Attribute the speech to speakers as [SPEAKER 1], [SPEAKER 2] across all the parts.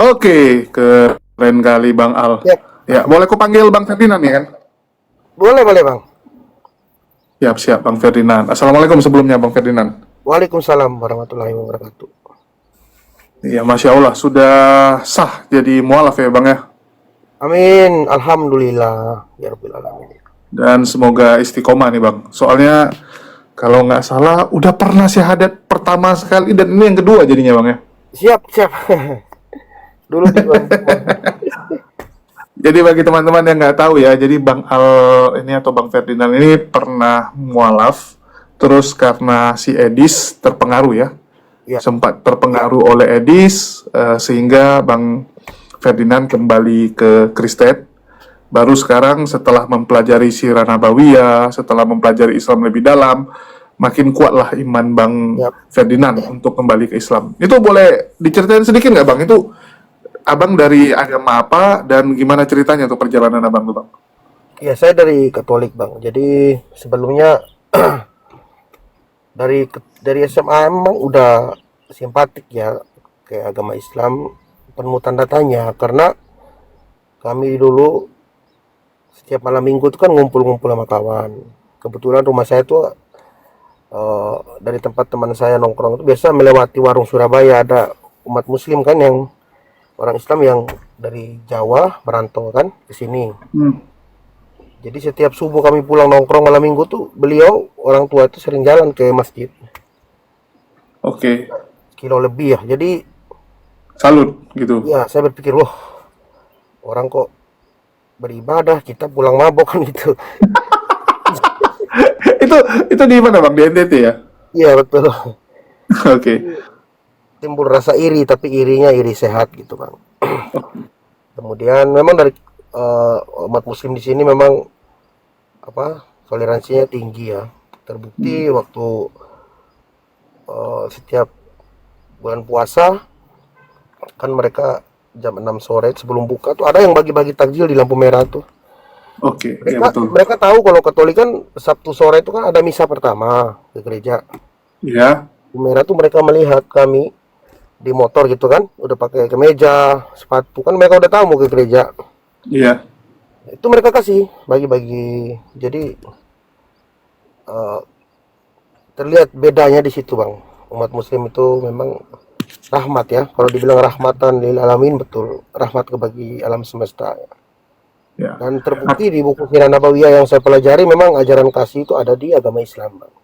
[SPEAKER 1] Oke, keren kali Bang Al.
[SPEAKER 2] Ya,
[SPEAKER 1] Ya, boleh ku panggil Bang Ferdinand ya kan?
[SPEAKER 2] boleh boleh Bang.
[SPEAKER 1] Siap, siap Bang Ferdinand. Assalamualaikum sebelumnya Bang Ferdinand.
[SPEAKER 2] Waalaikumsalam warahmatullahi wabarakatuh.
[SPEAKER 1] Iya, Masya Allah, sudah sah jadi mualaf ya Bang ya.
[SPEAKER 2] Amin, alhamdulillah, ya rabbil alamin.
[SPEAKER 1] Dan semoga istiqomah nih Bang. Soalnya kalau nggak salah udah pernah syahadat pertama sekali dan ini yang kedua jadinya Bang ya.
[SPEAKER 2] Siap siap. Dulu juga.
[SPEAKER 1] Jadi bagi teman-teman yang nggak tahu ya, jadi Bang Al ini atau Bang Ferdinand ini pernah mualaf, terus karena si Edis terpengaruh ya,
[SPEAKER 2] Ya,
[SPEAKER 1] sempat terpengaruh oleh Edis, sehingga Bang Ferdinand kembali ke Kristen. Baru sekarang setelah mempelajari sirah nabawiyah, setelah mempelajari Islam lebih dalam, makin kuatlah iman Bang
[SPEAKER 2] ya.
[SPEAKER 1] Ferdinand untuk kembali ke Islam. Itu boleh diceritain sedikit nggak Bang? Itu Abang dari agama apa dan gimana ceritanya untuk perjalanan Abang tuh Bang?
[SPEAKER 2] Ya, saya dari Katolik, Bang. Jadi sebelumnya dari SMA emang udah simpatik ya ke agama Islam, penuh tanda tanya karena kami dulu setiap malam minggu itu kan ngumpul-ngumpul sama kawan. Kebetulan rumah saya tuh dari tempat teman saya nongkrong itu biasa melewati warung Surabaya, ada umat muslim kan yang orang Islam yang dari Jawa merantau kan ke sini.
[SPEAKER 1] Hmm.
[SPEAKER 2] Jadi setiap subuh kami pulang nongkrong malam minggu tuh beliau orang tua itu sering jalan ke masjid
[SPEAKER 1] Oke,
[SPEAKER 2] kilo lebih ya. Jadi
[SPEAKER 1] salut gitu.
[SPEAKER 2] ya saya berpikir wah, orang kok beribadah kita pulang mabok kan gitu.
[SPEAKER 1] itu itu di mana Bang? Di NTT ya?
[SPEAKER 2] Iya betul.
[SPEAKER 1] Oke.
[SPEAKER 2] Timbul rasa iri tapi irinya iri sehat gitu bang. Kemudian memang dari umat muslim di sini memang apa toleransinya tinggi ya. Terbukti waktu setiap bulan puasa kan mereka jam 6 sore sebelum buka tuh ada yang bagi-bagi takjil di lampu merah tuh.
[SPEAKER 1] Oke, ya
[SPEAKER 2] Mereka
[SPEAKER 1] betul.
[SPEAKER 2] mereka tahu kalau Katolik kan Sabtu sore itu kan ada misa pertama ke gereja.
[SPEAKER 1] Ya,
[SPEAKER 2] Lampu merah tuh mereka melihat kami di motor gitu kan, udah pakai kemeja, sepatu kan mereka udah tahu mau ke gereja.
[SPEAKER 1] iya.
[SPEAKER 2] Itu mereka kasih bagi-bagi. Jadi eh, terlihat bedanya di situ bang. Umat Muslim itu memang rahmat ya. Kalau dibilang rahmatan lil alamin betul, rahmat ke bagi alam semesta.
[SPEAKER 1] Ya.
[SPEAKER 2] Dan terbukti di buku Sirah Nabawiyah yang saya pelajari memang ajaran kasih itu ada di agama Islam bang.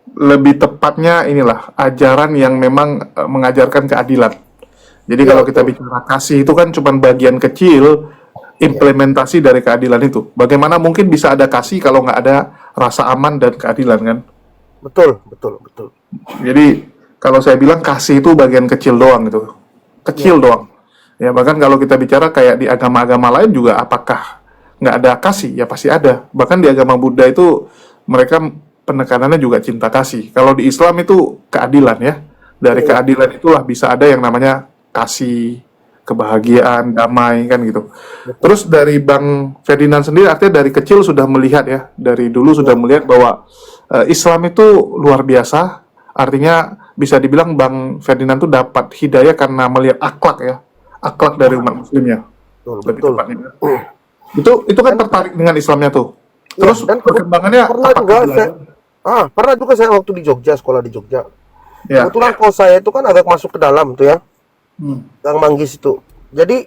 [SPEAKER 1] Lebih tepatnya inilah ajaran yang memang mengajarkan keadilan. Jadi
[SPEAKER 2] Iya
[SPEAKER 1] kalau kita
[SPEAKER 2] betul.
[SPEAKER 1] bicara kasih itu kan cuma bagian kecil
[SPEAKER 2] Ya,
[SPEAKER 1] implementasi dari keadilan itu. Bagaimana mungkin bisa ada kasih kalau nggak ada rasa aman dan keadilan kan?
[SPEAKER 2] betul, betul, betul.
[SPEAKER 1] Jadi kalau saya bilang kasih itu bagian kecil doang gitu, kecil
[SPEAKER 2] Ya,
[SPEAKER 1] doang. Ya bahkan kalau kita bicara kayak di agama-agama lain juga apakah nggak ada kasih? Ya pasti ada. Bahkan di agama Buddha itu mereka penekanannya juga cinta kasih. Kalau di Islam itu keadilan ya. Dari
[SPEAKER 2] iya,
[SPEAKER 1] keadilan itulah bisa ada yang namanya kasih, kebahagiaan, damai kan gitu.
[SPEAKER 2] betul.
[SPEAKER 1] Terus dari Bang Ferdinand sendiri artinya dari kecil sudah melihat ya, dari dulu sudah
[SPEAKER 2] Ya,
[SPEAKER 1] melihat bahwa Islam itu luar biasa. Artinya bisa dibilang Bang Ferdinand tuh dapat hidayah karena melihat akhlak ya, akhlak dari umat muslimnya
[SPEAKER 2] betul,
[SPEAKER 1] lebih
[SPEAKER 2] betul.
[SPEAKER 1] tepatnya. Itu kan
[SPEAKER 2] Dan
[SPEAKER 1] tertarik dengan Islamnya tuh.
[SPEAKER 2] ya,
[SPEAKER 1] Terus
[SPEAKER 2] dan
[SPEAKER 1] perkembangannya
[SPEAKER 2] pernah
[SPEAKER 1] apakah
[SPEAKER 2] juga saya
[SPEAKER 1] belajar?
[SPEAKER 2] pernah juga saya waktu di Jogja, sekolah di Jogja.
[SPEAKER 1] Ya.
[SPEAKER 2] Kebetulan kos saya itu kan agak masuk ke dalam tuh ya,
[SPEAKER 1] Hmm.
[SPEAKER 2] Gang Manggis itu. Jadi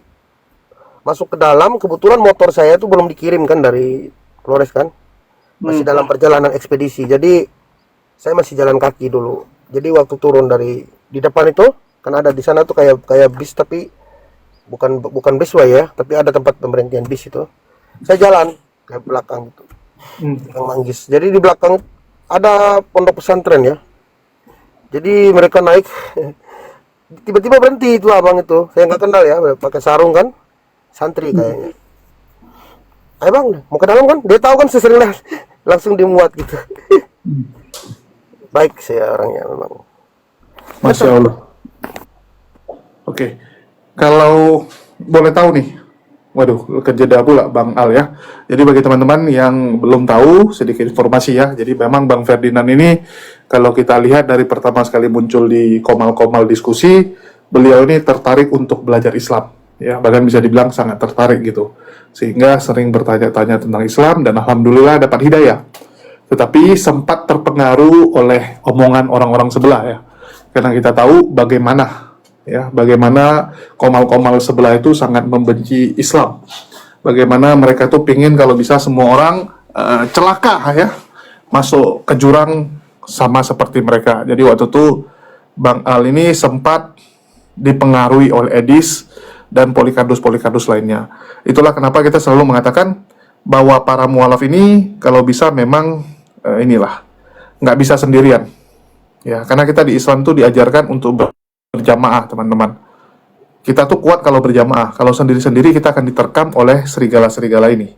[SPEAKER 2] masuk ke dalam, kebetulan motor saya itu belum dikirim kan dari Flores kan, masih
[SPEAKER 1] Hmm.
[SPEAKER 2] dalam perjalanan ekspedisi. Jadi saya masih jalan kaki dulu. Jadi waktu turun dari di depan itu kan ada di sana tuh kayak kayak bis tapi bukan bukan busway ya, tapi ada tempat pemberhentian bis itu. Saya jalan ke belakang gitu,
[SPEAKER 1] Hmm.
[SPEAKER 2] Gang Manggis. Jadi di belakang ada pondok pesantren ya. Jadi mereka naik tiba-tiba berhenti itu abang itu. Saya nggak kenal ya, pakai sarung kan, santri kayaknya. Ayo bang, mau ke dalam kan? Dia tahu kan saya sering langsung dimuat gitu. Baik saya orangnya memang.
[SPEAKER 1] Masya Allah. Oke. Kalau boleh tahu nih, waduh, kejeda pula Bang Al ya. Jadi bagi teman-teman yang belum tahu, sedikit informasi ya. Jadi memang Bang Ferdinand ini, kalau kita lihat dari pertama sekali muncul di Komal-Komal diskusi, beliau ini tertarik untuk belajar Islam, ya bahkan bisa dibilang sangat tertarik gitu, sehingga sering bertanya-tanya tentang Islam dan alhamdulillah dapat hidayah. Tetapi sempat terpengaruh oleh omongan orang-orang sebelah ya, karena kita tahu bagaimana komal-komal sebelah itu sangat membenci Islam, bagaimana mereka tuh pingin kalau bisa semua orang celaka ya, masuk ke jurang sama seperti mereka. Jadi waktu itu Bang Al ini sempat dipengaruhi oleh Edis dan Polikardus lainnya. Itulah kenapa kita selalu mengatakan bahwa para mualaf ini kalau bisa memang nggak bisa sendirian. Ya, karena kita di Islam tuh diajarkan untuk berjamaah, teman-teman. Kita tuh kuat kalau berjamaah. Kalau sendiri-sendiri kita akan diterkam oleh serigala-serigala ini.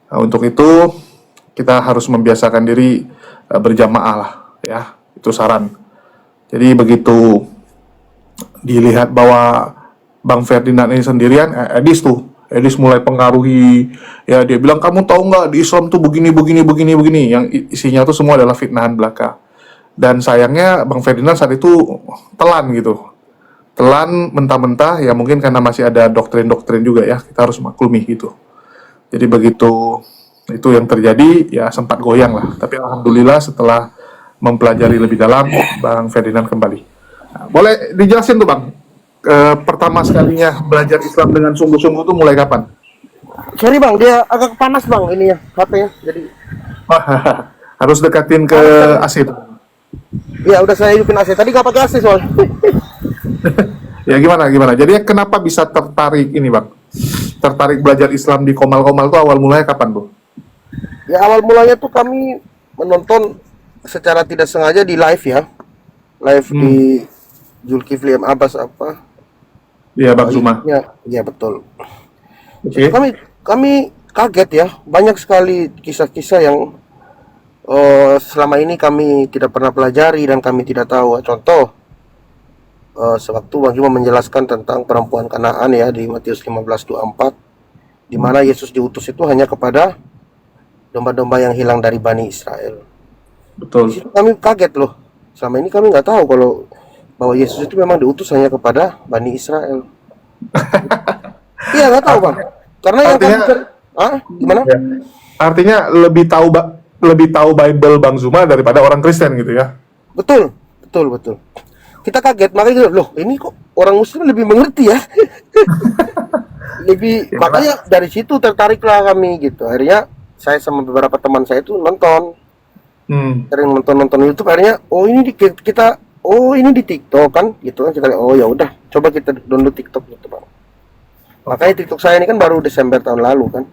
[SPEAKER 1] Nah, untuk itu kita harus membiasakan diri berjamaah lah, ya. Itu saran. Jadi begitu dilihat bahwa Bang Ferdinand ini sendirian, Edis mulai pengaruhi, ya dia bilang kamu tahu nggak di Islam tuh begini, yang isinya tuh semua adalah fitnahan belaka. Dan sayangnya Bang Ferdinand saat itu telan mentah-mentah, ya mungkin karena masih ada doktrin-doktrin juga ya, kita harus maklumi gitu. Jadi begitu itu yang terjadi, ya sempat goyang lah. Tapi alhamdulillah setelah mempelajari lebih dalam, Bang Ferdinand kembali. Nah, boleh dijelasin tuh Bang, pertama sekalinya belajar Islam dengan sungguh-sungguh tuh mulai kapan?
[SPEAKER 2] Sorry Bang, dia agak panas Bang ininya HP-nya. Jadi
[SPEAKER 1] harus dekatin ke AC tuh.
[SPEAKER 2] ya udah saya hidupin AC. Tadi nggak pakai AC soalnya.
[SPEAKER 1] Ya gimana? Jadi kenapa bisa tertarik ini Bang? Tertarik belajar Islam di Komal-Komal tuh awal mulanya kapan Bu?
[SPEAKER 2] Ya awal mulanya tuh kami menonton secara tidak sengaja di live ya. Live di Zulkifli M. Abbas apa?
[SPEAKER 1] Iya Bang Zuma.
[SPEAKER 2] Iya betul.
[SPEAKER 1] Oke.
[SPEAKER 2] Kami kaget ya, banyak sekali kisah-kisah yang selama ini kami tidak pernah pelajari dan kami tidak tahu. Contoh, sewaktu Bang Zuma menjelaskan tentang perempuan Kanaan ya di Matius 15:24, di mana Yesus diutus itu hanya kepada domba-domba yang hilang dari Bani Israel.
[SPEAKER 1] Betul.
[SPEAKER 2] Di situ kami kaget loh. Selama ini kami nggak tahu kalau bahwa Yesus itu memang diutus hanya kepada Bani Israel. Iya nggak tahu Bang. Karena yang gimana?
[SPEAKER 1] Ya. Artinya lebih tahu Bible Bang Zuma daripada orang Kristen gitu ya?
[SPEAKER 2] Betul. Kita kaget, makanya loh ini kok orang Muslim lebih mengerti ya. Makanya dari situ tertariklah kami gitu. Akhirnya saya sama beberapa teman saya itu nonton, sering nonton YouTube. Akhirnya ini di TikTok kan, gitu kan. Kita ya udah, coba kita download TikTok gitu Bang. Makanya TikTok saya ini kan baru Desember tahun lalu kan.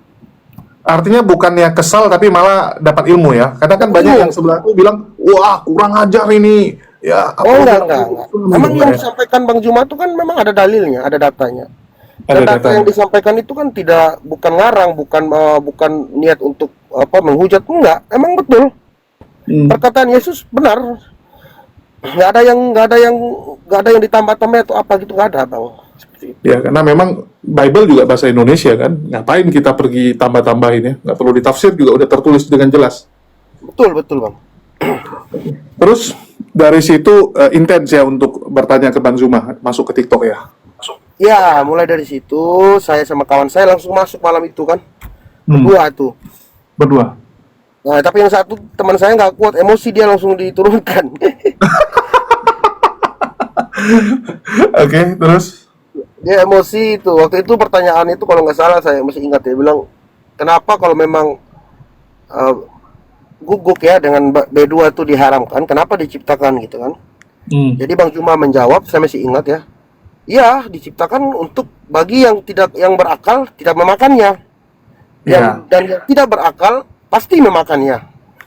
[SPEAKER 1] Artinya bukannya kesal tapi malah dapat ilmu ya. Kadang kan banyak yang sebelah itu bilang, wah kurang ajar ini. Ya,
[SPEAKER 2] enggak. Memang yang disampaikan Bang Zuma itu kan memang ada dalilnya, ada datanya. Dan data yang disampaikan itu kan bukan ngarang, bukan niat untuk menghujat, enggak. Emang betul. Perkataan Yesus benar. Nggak ada yang ditambah-tambah atau apa gitu, nggak ada Bang. Seperti itu.
[SPEAKER 1] Ya karena memang Bible juga bahasa Indonesia kan, ngapain kita pergi tambah-tambahin ya, nggak perlu ditafsir juga udah tertulis dengan jelas.
[SPEAKER 2] Betul Bang.
[SPEAKER 1] Terus dari situ intens ya untuk bertanya ke Bang Zuma, masuk ke TikTok ya?
[SPEAKER 2] Ya mulai dari situ saya sama kawan saya langsung masuk malam itu kan, berdua. Nah tapi yang satu teman saya nggak kuat emosi, dia langsung diturunkan.
[SPEAKER 1] Oke, terus?
[SPEAKER 2] Dia emosi itu. Waktu itu pertanyaan itu kalau nggak salah saya masih ingat, dia bilang kenapa kalau memang guguk ya dengan B2 itu diharamkan, kenapa diciptakan gitu kan? Jadi Bang Zuma menjawab, saya masih ingat ya. Ya diciptakan untuk bagi yang berakal tidak memakannya. Dan yang tidak berakal pasti memakannya.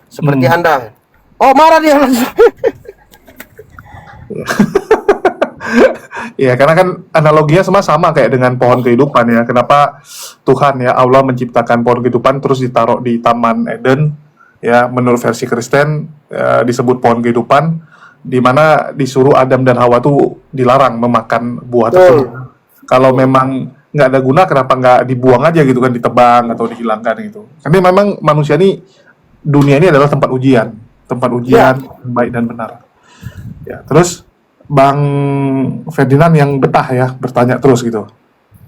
[SPEAKER 2] Seperti Anda. Oh marah dia langsung.
[SPEAKER 1] Ya karena kan analoginya sama kayak dengan pohon kehidupan ya. Kenapa Tuhan ya Allah menciptakan pohon kehidupan terus ditaruh di Taman Eden ya, menurut versi Kristen disebut pohon kehidupan, di mana disuruh Adam dan Hawa tuh dilarang memakan buah tersebut. Kalau memang nggak ada guna, kenapa nggak dibuang aja gitu kan, ditebang atau dihilangkan gitu. Karena memang manusia ini, dunia ini adalah tempat ujian baik dan benar. Ya terus Bang Ferdinand yang betah ya bertanya terus gitu.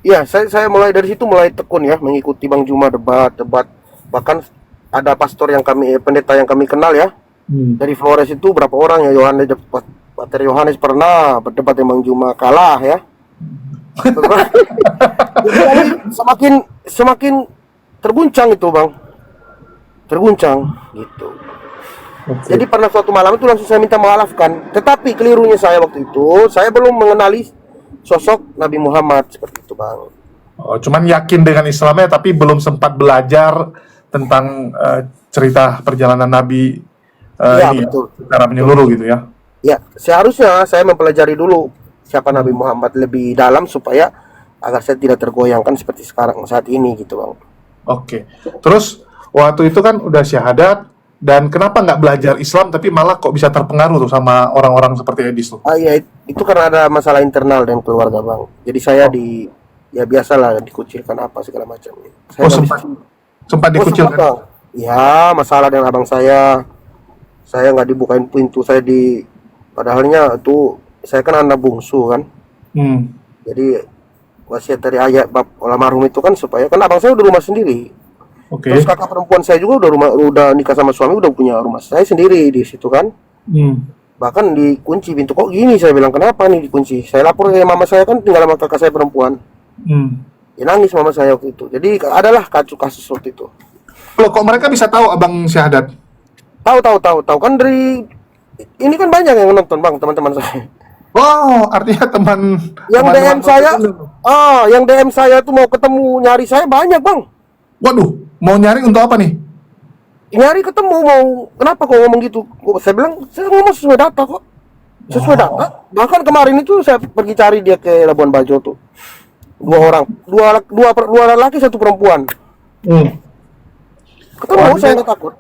[SPEAKER 2] Iya, saya mulai dari situ, mulai tekun ya, mengikuti Bang Juma debat. Bahkan ada pastor yang pendeta yang kami kenal ya,
[SPEAKER 1] Hmm.
[SPEAKER 2] dari Flores itu berapa orang ya, Pater Yohanes pernah berdebat dengan Bang Juma, kalah ya. Jadi semakin semakin terguncang itu Bang, terguncang gitu.
[SPEAKER 1] Oke.
[SPEAKER 2] Jadi pernah suatu malam itu langsung saya minta maafkan. Tetapi kelirunya saya waktu itu, saya belum mengenali sosok Nabi Muhammad seperti itu Bang.
[SPEAKER 1] Oh, cuman yakin dengan Islamnya tapi belum sempat belajar tentang cerita perjalanan Nabi
[SPEAKER 2] Iya
[SPEAKER 1] ini ya,
[SPEAKER 2] betul.
[SPEAKER 1] secara menyeluruh gitu ya.
[SPEAKER 2] Ya, seharusnya saya mempelajari dulu siapa Nabi Muhammad lebih dalam supaya agar saya tidak tergoyangkan seperti sekarang saat ini gitu Bang.
[SPEAKER 1] Oke. Terus waktu itu kan udah syahadat dan kenapa nggak belajar Islam tapi malah kok bisa terpengaruh tuh sama orang-orang seperti Edis tuh?
[SPEAKER 2] Ah iya, itu karena ada masalah internal dan keluarga Bang. Jadi saya ya biasalah dikucilkan apa segala macam. Saya
[SPEAKER 1] Oh
[SPEAKER 2] nggak
[SPEAKER 1] sempat
[SPEAKER 2] bisa.
[SPEAKER 1] sempat
[SPEAKER 2] Oh sempat
[SPEAKER 1] dikucilkan.
[SPEAKER 2] Bang. Ya masalah dengan abang saya nggak dibukain pintu, padahalnya itu saya kan anak bungsu kan.
[SPEAKER 1] Hmm.
[SPEAKER 2] Jadi wasiat dari ayah bab almarhum itu kan supaya kan abang saya udah rumah sendiri.
[SPEAKER 1] Oke.
[SPEAKER 2] Terus kakak perempuan saya juga udah nikah sama suami, udah punya rumah saya sendiri di situ kan.
[SPEAKER 1] Hmm.
[SPEAKER 2] Bahkan dikunci pintu, kok gini, saya bilang kenapa nih dikunci. Saya lapor ke mama saya, kan tinggal sama kakak saya perempuan.
[SPEAKER 1] Hmm.
[SPEAKER 2] Ya nangis mama saya waktu itu. Jadi adalah kasus waktu itu.
[SPEAKER 1] Loh, kok mereka bisa tahu abang syahadat?
[SPEAKER 2] Tahu kan dari ini kan banyak yang nonton Bang, teman-teman saya.
[SPEAKER 1] Oh, artinya teman
[SPEAKER 2] Yang DM
[SPEAKER 1] teman-teman
[SPEAKER 2] saya,
[SPEAKER 1] itu.
[SPEAKER 2] yang DM saya tuh mau ketemu, nyari saya banyak Bang.
[SPEAKER 1] Waduh, mau nyari untuk apa nih?
[SPEAKER 2] Nyari ketemu, mau kenapa kok ngomong gitu? Saya bilang saya ngomong sesuai data kok. Sesuai data. Bahkan kemarin itu saya pergi cari dia ke Labuan Bajo tuh. Dua orang, dua laki satu perempuan.
[SPEAKER 1] Hmm.
[SPEAKER 2] Ketemu,
[SPEAKER 1] Wah,
[SPEAKER 2] saya nggak takut.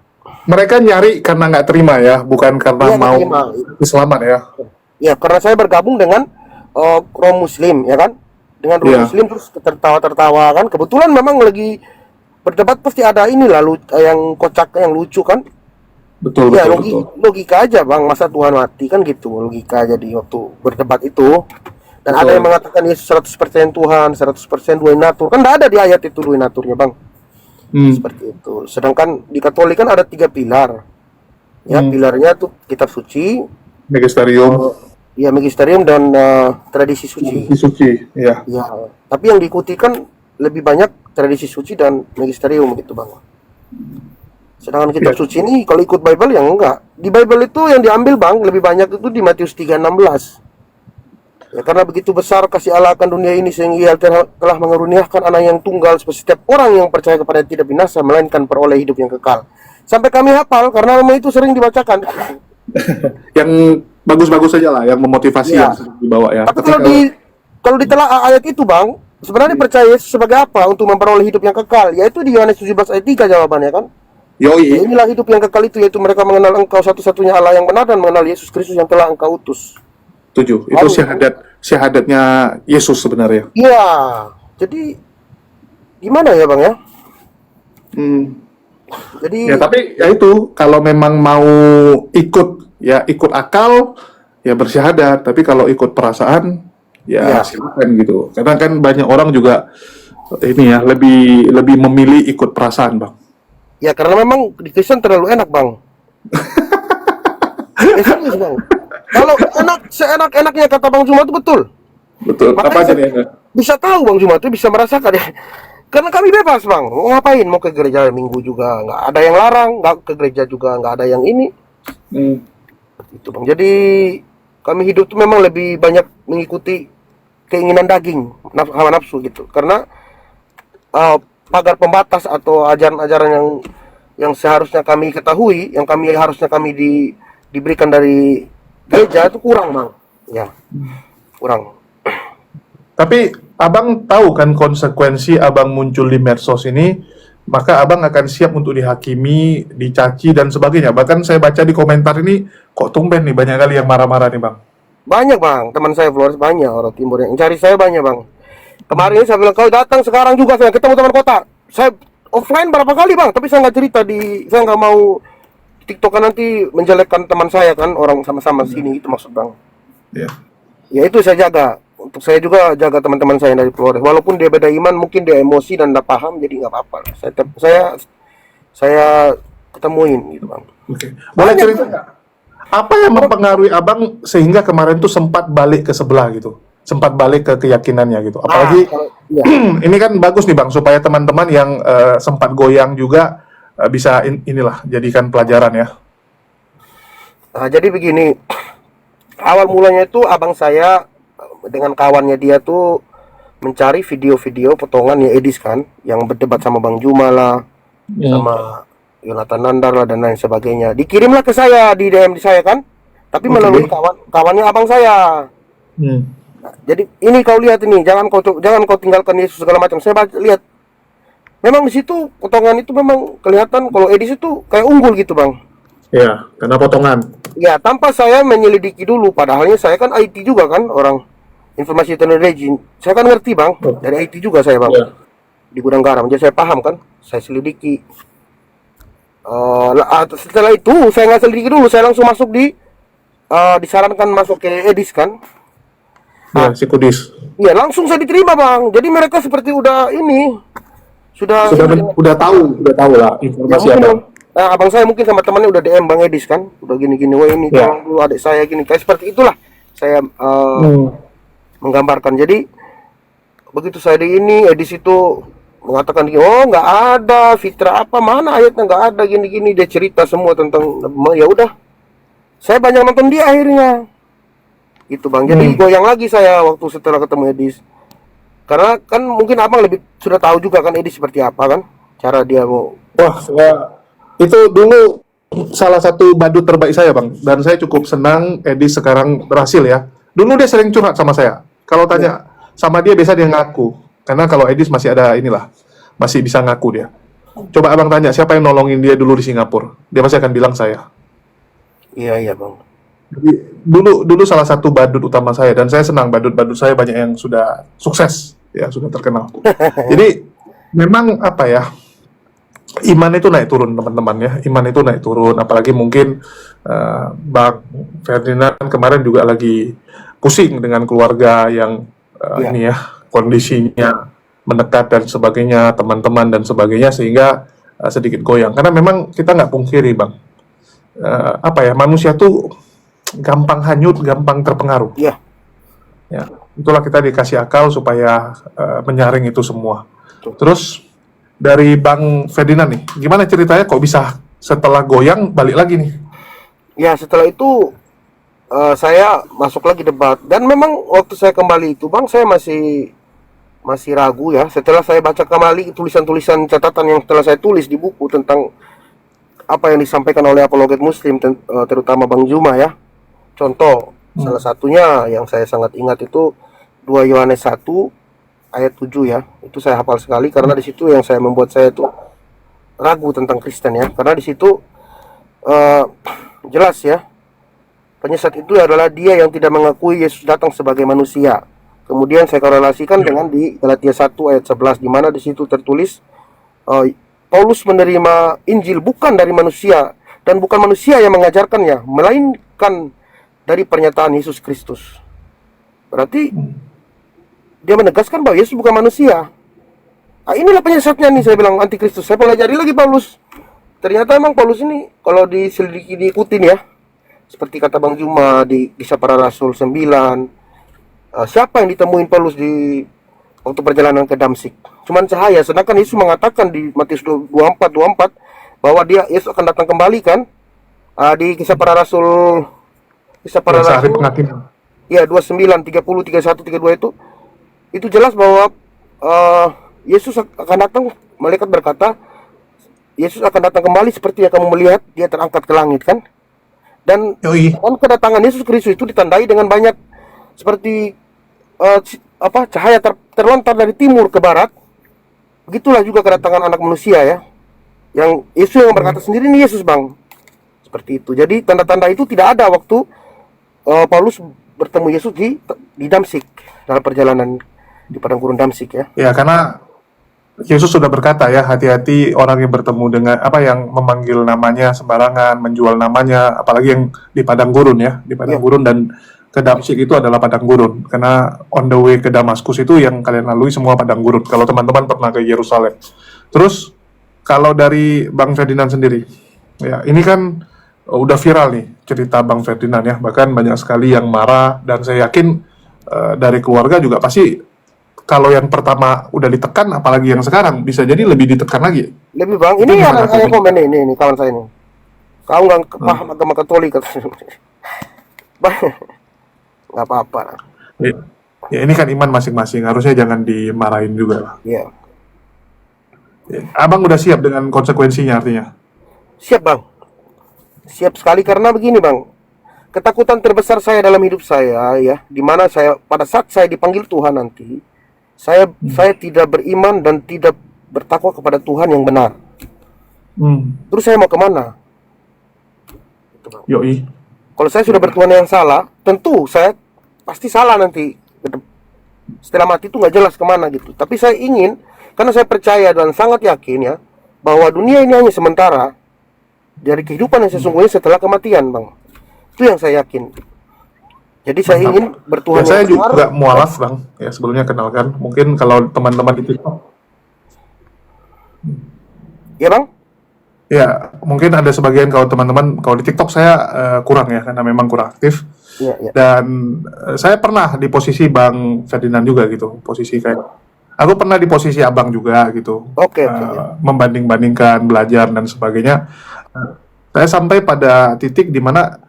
[SPEAKER 1] mereka nyari karena nggak terima ya, bukan karena
[SPEAKER 2] Iya, nggak
[SPEAKER 1] mau
[SPEAKER 2] terima.
[SPEAKER 1] Islaman ya.
[SPEAKER 2] Ya karena saya bergabung dengan Kaum Muslim ya kan, dengan Ruh
[SPEAKER 1] Iya.
[SPEAKER 2] Muslim, terus tertawa kan. Kebetulan memang lagi berdebat, pasti ada ini lalu yang kocak, yang lucu kan.
[SPEAKER 1] Betul,
[SPEAKER 2] Ya
[SPEAKER 1] betul, betul.
[SPEAKER 2] logika aja Bang, masa Tuhan mati kan gitu, logika aja di waktu berdebat itu. Dan ada
[SPEAKER 1] Betul.
[SPEAKER 2] yang mengatakan Yesus 100% Tuhan, 100% dua natur. Kan enggak ada di ayat itu dua naturnya Bang.
[SPEAKER 1] Hmm.
[SPEAKER 2] Seperti itu. Sedangkan di Katolik kan ada 3 pilar. Ya, pilarnya tuh kitab suci,
[SPEAKER 1] Magisterium,
[SPEAKER 2] ya magisterium dan tradisi suci.
[SPEAKER 1] suci, ya.
[SPEAKER 2] Ya, tapi yang diikuti kan lebih banyak tradisi suci dan magisterium gitu Bang. Sedangkan kitab
[SPEAKER 1] Ya.
[SPEAKER 2] suci ini kalau ikut Bible yang enggak. Di Bible itu yang diambil Bang lebih banyak itu di Matius 3:16. Ya karena begitu besar kasih Allah akan dunia ini sehingga Ia telah mengaruniakan anak yang tunggal supaya setiap orang yang percaya kepada Dia tidak binasa melainkan peroleh hidup yang kekal. Sampai kami hafal karena memang itu sering dibacakan.
[SPEAKER 1] Yang bagus-bagus saja lah, yang memotivasi
[SPEAKER 2] Iya.
[SPEAKER 1] yang sering dibawa ya.
[SPEAKER 2] Tapi kalau ditelaah ayat itu Bang, sebenarnya percaya Yesus sebagai apa untuk memperoleh hidup yang kekal? Yaitu di Yohanes 17 ayat 3 jawabannya kan. Ya,
[SPEAKER 1] Yoi,
[SPEAKER 2] inilah hidup yang kekal itu, yaitu mereka mengenal Engkau satu-satunya Allah yang benar dan mengenal Yesus Kristus yang telah Engkau utus.
[SPEAKER 1] 7. Itu
[SPEAKER 2] Lalu-
[SPEAKER 1] syahadatnya Yesus sebenarnya.
[SPEAKER 2] Iya. Jadi gimana ya Bang ya?
[SPEAKER 1] Hmm.
[SPEAKER 2] Jadi
[SPEAKER 1] Ya tapi ya itu kalau memang mau ikut akal ya bersyahadat, tapi kalau ikut perasaan ya
[SPEAKER 2] Iya.
[SPEAKER 1] silakan gitu. Karena kan banyak orang juga ini ya lebih memilih ikut perasaan, Bang.
[SPEAKER 2] ya karena memang di Kristen terlalu enak Bang. Serius Bang. Kalau seenak-enaknya kata Bang Juma itu betul.
[SPEAKER 1] Betul.
[SPEAKER 2] Makanya
[SPEAKER 1] Apa aja
[SPEAKER 2] saya-
[SPEAKER 1] nih?
[SPEAKER 2] Bisa tahu Bang Juma itu bisa merasakan ya. Karena kami bebas Bang. Mau ngapain? Mau ke gereja minggu juga nggak ada yang larang, nggak ke gereja juga nggak ada yang ini.
[SPEAKER 1] Hmm.
[SPEAKER 2] Itu Bang. Jadi kami hidup tuh memang lebih banyak mengikuti keinginan daging, hawa nafsu gitu. Karena pagar pembatas atau ajaran-ajaran yang seharusnya kami ketahui, yang harusnya kami diberikan dari gereja itu kurang Bang. Ya. Kurang.
[SPEAKER 1] Tapi abang tahu kan konsekuensi abang muncul di medsos ini, maka abang akan siap untuk dihakimi, dicaci dan sebagainya. Bahkan saya baca di komentar ini, kok tumben nih banyak kali yang marah-marah nih bang.
[SPEAKER 2] Banyak Bang, teman saya Flores banyak orang timur yang cari saya banyak Bang. Kemarin saya bilang kau datang sekarang juga saya ketemu teman kota. Saya offline berapa kali Bang, tapi saya nggak cerita saya nggak mau TikTokan nanti menjelekkan teman saya kan, orang sama-sama sini itu maksud Bang.
[SPEAKER 1] Ya.
[SPEAKER 2] Ya itu saya jaga. Untuk saya juga jaga teman-teman saya dari Flores. Walaupun dia beda iman, mungkin dia emosi dan nggak paham, jadi nggak apa-apa. Saya ketemuin gitu bang.
[SPEAKER 1] Oke. Boleh
[SPEAKER 2] Banyak
[SPEAKER 1] cerita nggak? Apa yang mempengaruhi abang sehingga kemarin tuh sempat balik ke sebelah gitu? Sempat balik ke keyakinannya gitu. Apalagi
[SPEAKER 2] Iya.
[SPEAKER 1] ini kan bagus nih bang, supaya teman-teman yang sempat goyang juga bisa inilah jadikan pelajaran ya.
[SPEAKER 2] Nah, jadi begini, awal mulanya itu abang saya dengan kawannya dia tuh mencari video-video potongan ya Edis kan, yang berdebat sama Bang Juma lah, sama Yonatan Nandar lah dan lain sebagainya. Dikirimlah ke saya di DM di saya kan, tapi melalui kawannya abang saya.
[SPEAKER 1] Hmm.
[SPEAKER 2] Nah, jadi ini kau lihat ini, jangan kau tinggalkan Yesus segala macam. Saya lihat, memang di situ potongan itu memang kelihatan kalau Edis itu kayak unggul gitu bang.
[SPEAKER 1] Ya, karena potongan.
[SPEAKER 2] Ya, tanpa saya menyelidiki dulu, padahalnya saya kan IT juga kan, orang informasi teknologi. Saya kan ngerti bang, dari IT juga saya bang,
[SPEAKER 1] Ya.
[SPEAKER 2] di gudang garam. Jadi saya paham kan, saya selidiki. Setelah itu saya nggak selidiki dulu, saya langsung masuk disarankan masuk ke Edis kan.
[SPEAKER 1] Ya, si Kudis.
[SPEAKER 2] Iya, langsung saya diterima bang. Jadi mereka seperti udah ini, sudah
[SPEAKER 1] Udah tahu lah
[SPEAKER 2] ya
[SPEAKER 1] informasi
[SPEAKER 2] mungkin
[SPEAKER 1] abang.
[SPEAKER 2] abang saya mungkin sama temannya udah DM Bang Edis kan, udah gini-gini, wah ini
[SPEAKER 1] Ya.
[SPEAKER 2] tolong dulu adik saya gini, kayak seperti itulah saya menggambarkan. Jadi begitu saya di ini Edis itu mengatakan gini, oh nggak ada fitrah apa, mana ayatnya nggak ada, gini-gini, dia cerita semua tentang, ya udah saya banyak nonton dia akhirnya itu bang. Jadi goyang lagi saya waktu setelah ketemu Edis, karena kan mungkin abang lebih sudah tahu juga kan Edis seperti apa kan cara dia mau.
[SPEAKER 1] Wah, itu dulu salah satu badut terbaik saya bang, dan saya cukup senang Edi sekarang berhasil ya. Dulu dia sering curhat sama saya. Kalau tanya sama dia biasa dia ngaku, karena kalau Edis masih ada inilah, masih bisa ngaku dia. Coba abang tanya siapa yang nolongin dia dulu di Singapura, dia pasti akan bilang saya.
[SPEAKER 2] Iya bang.
[SPEAKER 1] Jadi, dulu salah satu badut utama saya, dan saya senang badut-badut saya banyak yang sudah sukses ya, sudah terkenal. Jadi memang apa ya, iman itu naik turun teman-teman ya, iman itu naik turun, apalagi mungkin Bang Ferdinand kemarin juga lagi pusing dengan keluarga yang ini ya, kondisinya mendekat dan sebagainya, teman-teman dan sebagainya, sehingga sedikit goyang. Karena memang kita nggak pungkiri bang, apa ya, manusia tuh gampang hanyut, gampang terpengaruh.
[SPEAKER 2] Iya.
[SPEAKER 1] Ya, itulah kita dikasih akal supaya menyaring itu semua. Terus dari Bang Ferdinand nih, gimana ceritanya kok bisa setelah goyang balik lagi nih?
[SPEAKER 2] Ya setelah itu saya masuk lagi debat, dan memang waktu saya kembali itu bang, saya masih ragu ya. Setelah saya baca kembali tulisan-tulisan catatan yang telah saya tulis di buku tentang apa yang disampaikan oleh apologet Muslim, terutama Bang Juma ya. Contoh, salah satunya yang saya sangat ingat itu 2 Yohanes 1 ayat 7 ya. Itu saya hafal sekali karena di situ yang saya membuat saya itu ragu tentang Kristen ya. Karena di situ jelas ya, penyesat itu adalah dia yang tidak mengakui Yesus datang sebagai manusia. Kemudian saya korelasikan dengan di Galatia 1 ayat 11, di mana di situ tertulis Paulus menerima Injil bukan dari manusia, dan bukan manusia yang mengajarkannya, melainkan dari pernyataan Yesus Kristus. Berarti dia menegaskan bahwa Yesus bukan manusia. Nah, inilah penyesatnya nih, saya bilang antikristus. Saya pelajari lagi Paulus. Ternyata emang Paulus ini kalau diselidiki, diikutin ya, seperti kata Bang Juma di Kisah Para Rasul 9, siapa yang ditemuin Paulus di waktu perjalanan ke Damsik? Cuman cahaya. Sedangkan Yesus mengatakan di Matius 24 bahwa Yesus akan datang kembali kan. Di Kisah Para Rasul ya 29, 30, 31, 32 itu jelas bahwa Yesus akan datang. Malaikat berkata Yesus akan datang kembali seperti yang kamu melihat dia terangkat ke langit kan. Dan kedatangan Yesus Kristus itu ditandai dengan banyak seperti cahaya terlontar dari timur ke barat. Begitulah juga kedatangan anak manusia ya, yang Yesus yang berkata sendiri, ini Yesus bang, seperti itu. Jadi tanda-tanda itu tidak ada waktu Paulus bertemu Yesus di Damsik, dalam perjalanan di padang gurun Damsik ya.
[SPEAKER 1] Ya, karena Yesus sudah berkata ya, hati-hati orang yang bertemu dengan yang memanggil namanya sembarangan, menjual namanya, apalagi yang di padang gurun ya, di padang gurun, dan ke Damsyik itu adalah padang gurun, karena on the way ke Damaskus itu yang kalian lalui semua padang gurun. Kalau teman-teman pernah ke Yerusalem. Terus kalau dari Bang Ferdinand sendiri, ya ini kan udah viral nih cerita Bang Ferdinand ya, bahkan banyak sekali yang marah dan saya yakin dari keluarga juga pasti kalau yang pertama udah ditekan, apalagi yang sekarang bisa jadi lebih ditekan lagi.
[SPEAKER 2] Lebih bang, ini
[SPEAKER 1] gimana
[SPEAKER 2] yang
[SPEAKER 1] tuh?
[SPEAKER 2] komen ini kawan saya ini. Kau nggak paham agama Katolik katanya. Bang, nggak apa-apa.
[SPEAKER 1] Ya, ya ini kan iman masing-masing, harusnya jangan dimarahin juga lah.
[SPEAKER 2] Iya,
[SPEAKER 1] Ya, Abang udah siap dengan konsekuensinya artinya.
[SPEAKER 2] siap bang. Siap sekali karena begini bang. Ketakutan terbesar saya dalam hidup saya ya, dimana saya pada saat saya dipanggil Tuhan nanti, saya tidak beriman dan tidak bertakwa kepada Tuhan yang benar. Terus saya mau kemana? Gitu, Bang.
[SPEAKER 1] Yoi.
[SPEAKER 2] Kalau saya sudah bertuhan yang salah, tentu saya pasti salah nanti. Setelah mati itu nggak jelas kemana gitu. Tapi saya ingin, karena saya percaya dan sangat yakin ya, bahwa dunia ini hanya sementara. Dari kehidupan yang sesungguhnya setelah kematian, bang. Itu yang saya yakin. Jadi saya
[SPEAKER 1] Mantap.
[SPEAKER 2] ingin bertuhan
[SPEAKER 1] Ya, saya
[SPEAKER 2] yang benar.
[SPEAKER 1] juga mualaf Bang. Ya sebelumnya kenalkan. Mungkin kalau teman-teman di TikTok,
[SPEAKER 2] Ya bang?
[SPEAKER 1] ya mungkin ada sebagian kalau teman-teman kalau di TikTok saya kurang ya karena memang kurang aktif.
[SPEAKER 2] Ya, ya.
[SPEAKER 1] Dan saya pernah di posisi Bang Ferdinand juga gitu. Posisi kayak aku pernah di posisi Abang juga gitu.
[SPEAKER 2] Oke, oke, ya.
[SPEAKER 1] Membanding-bandingkan, belajar dan sebagainya. Saya sampai pada titik di mana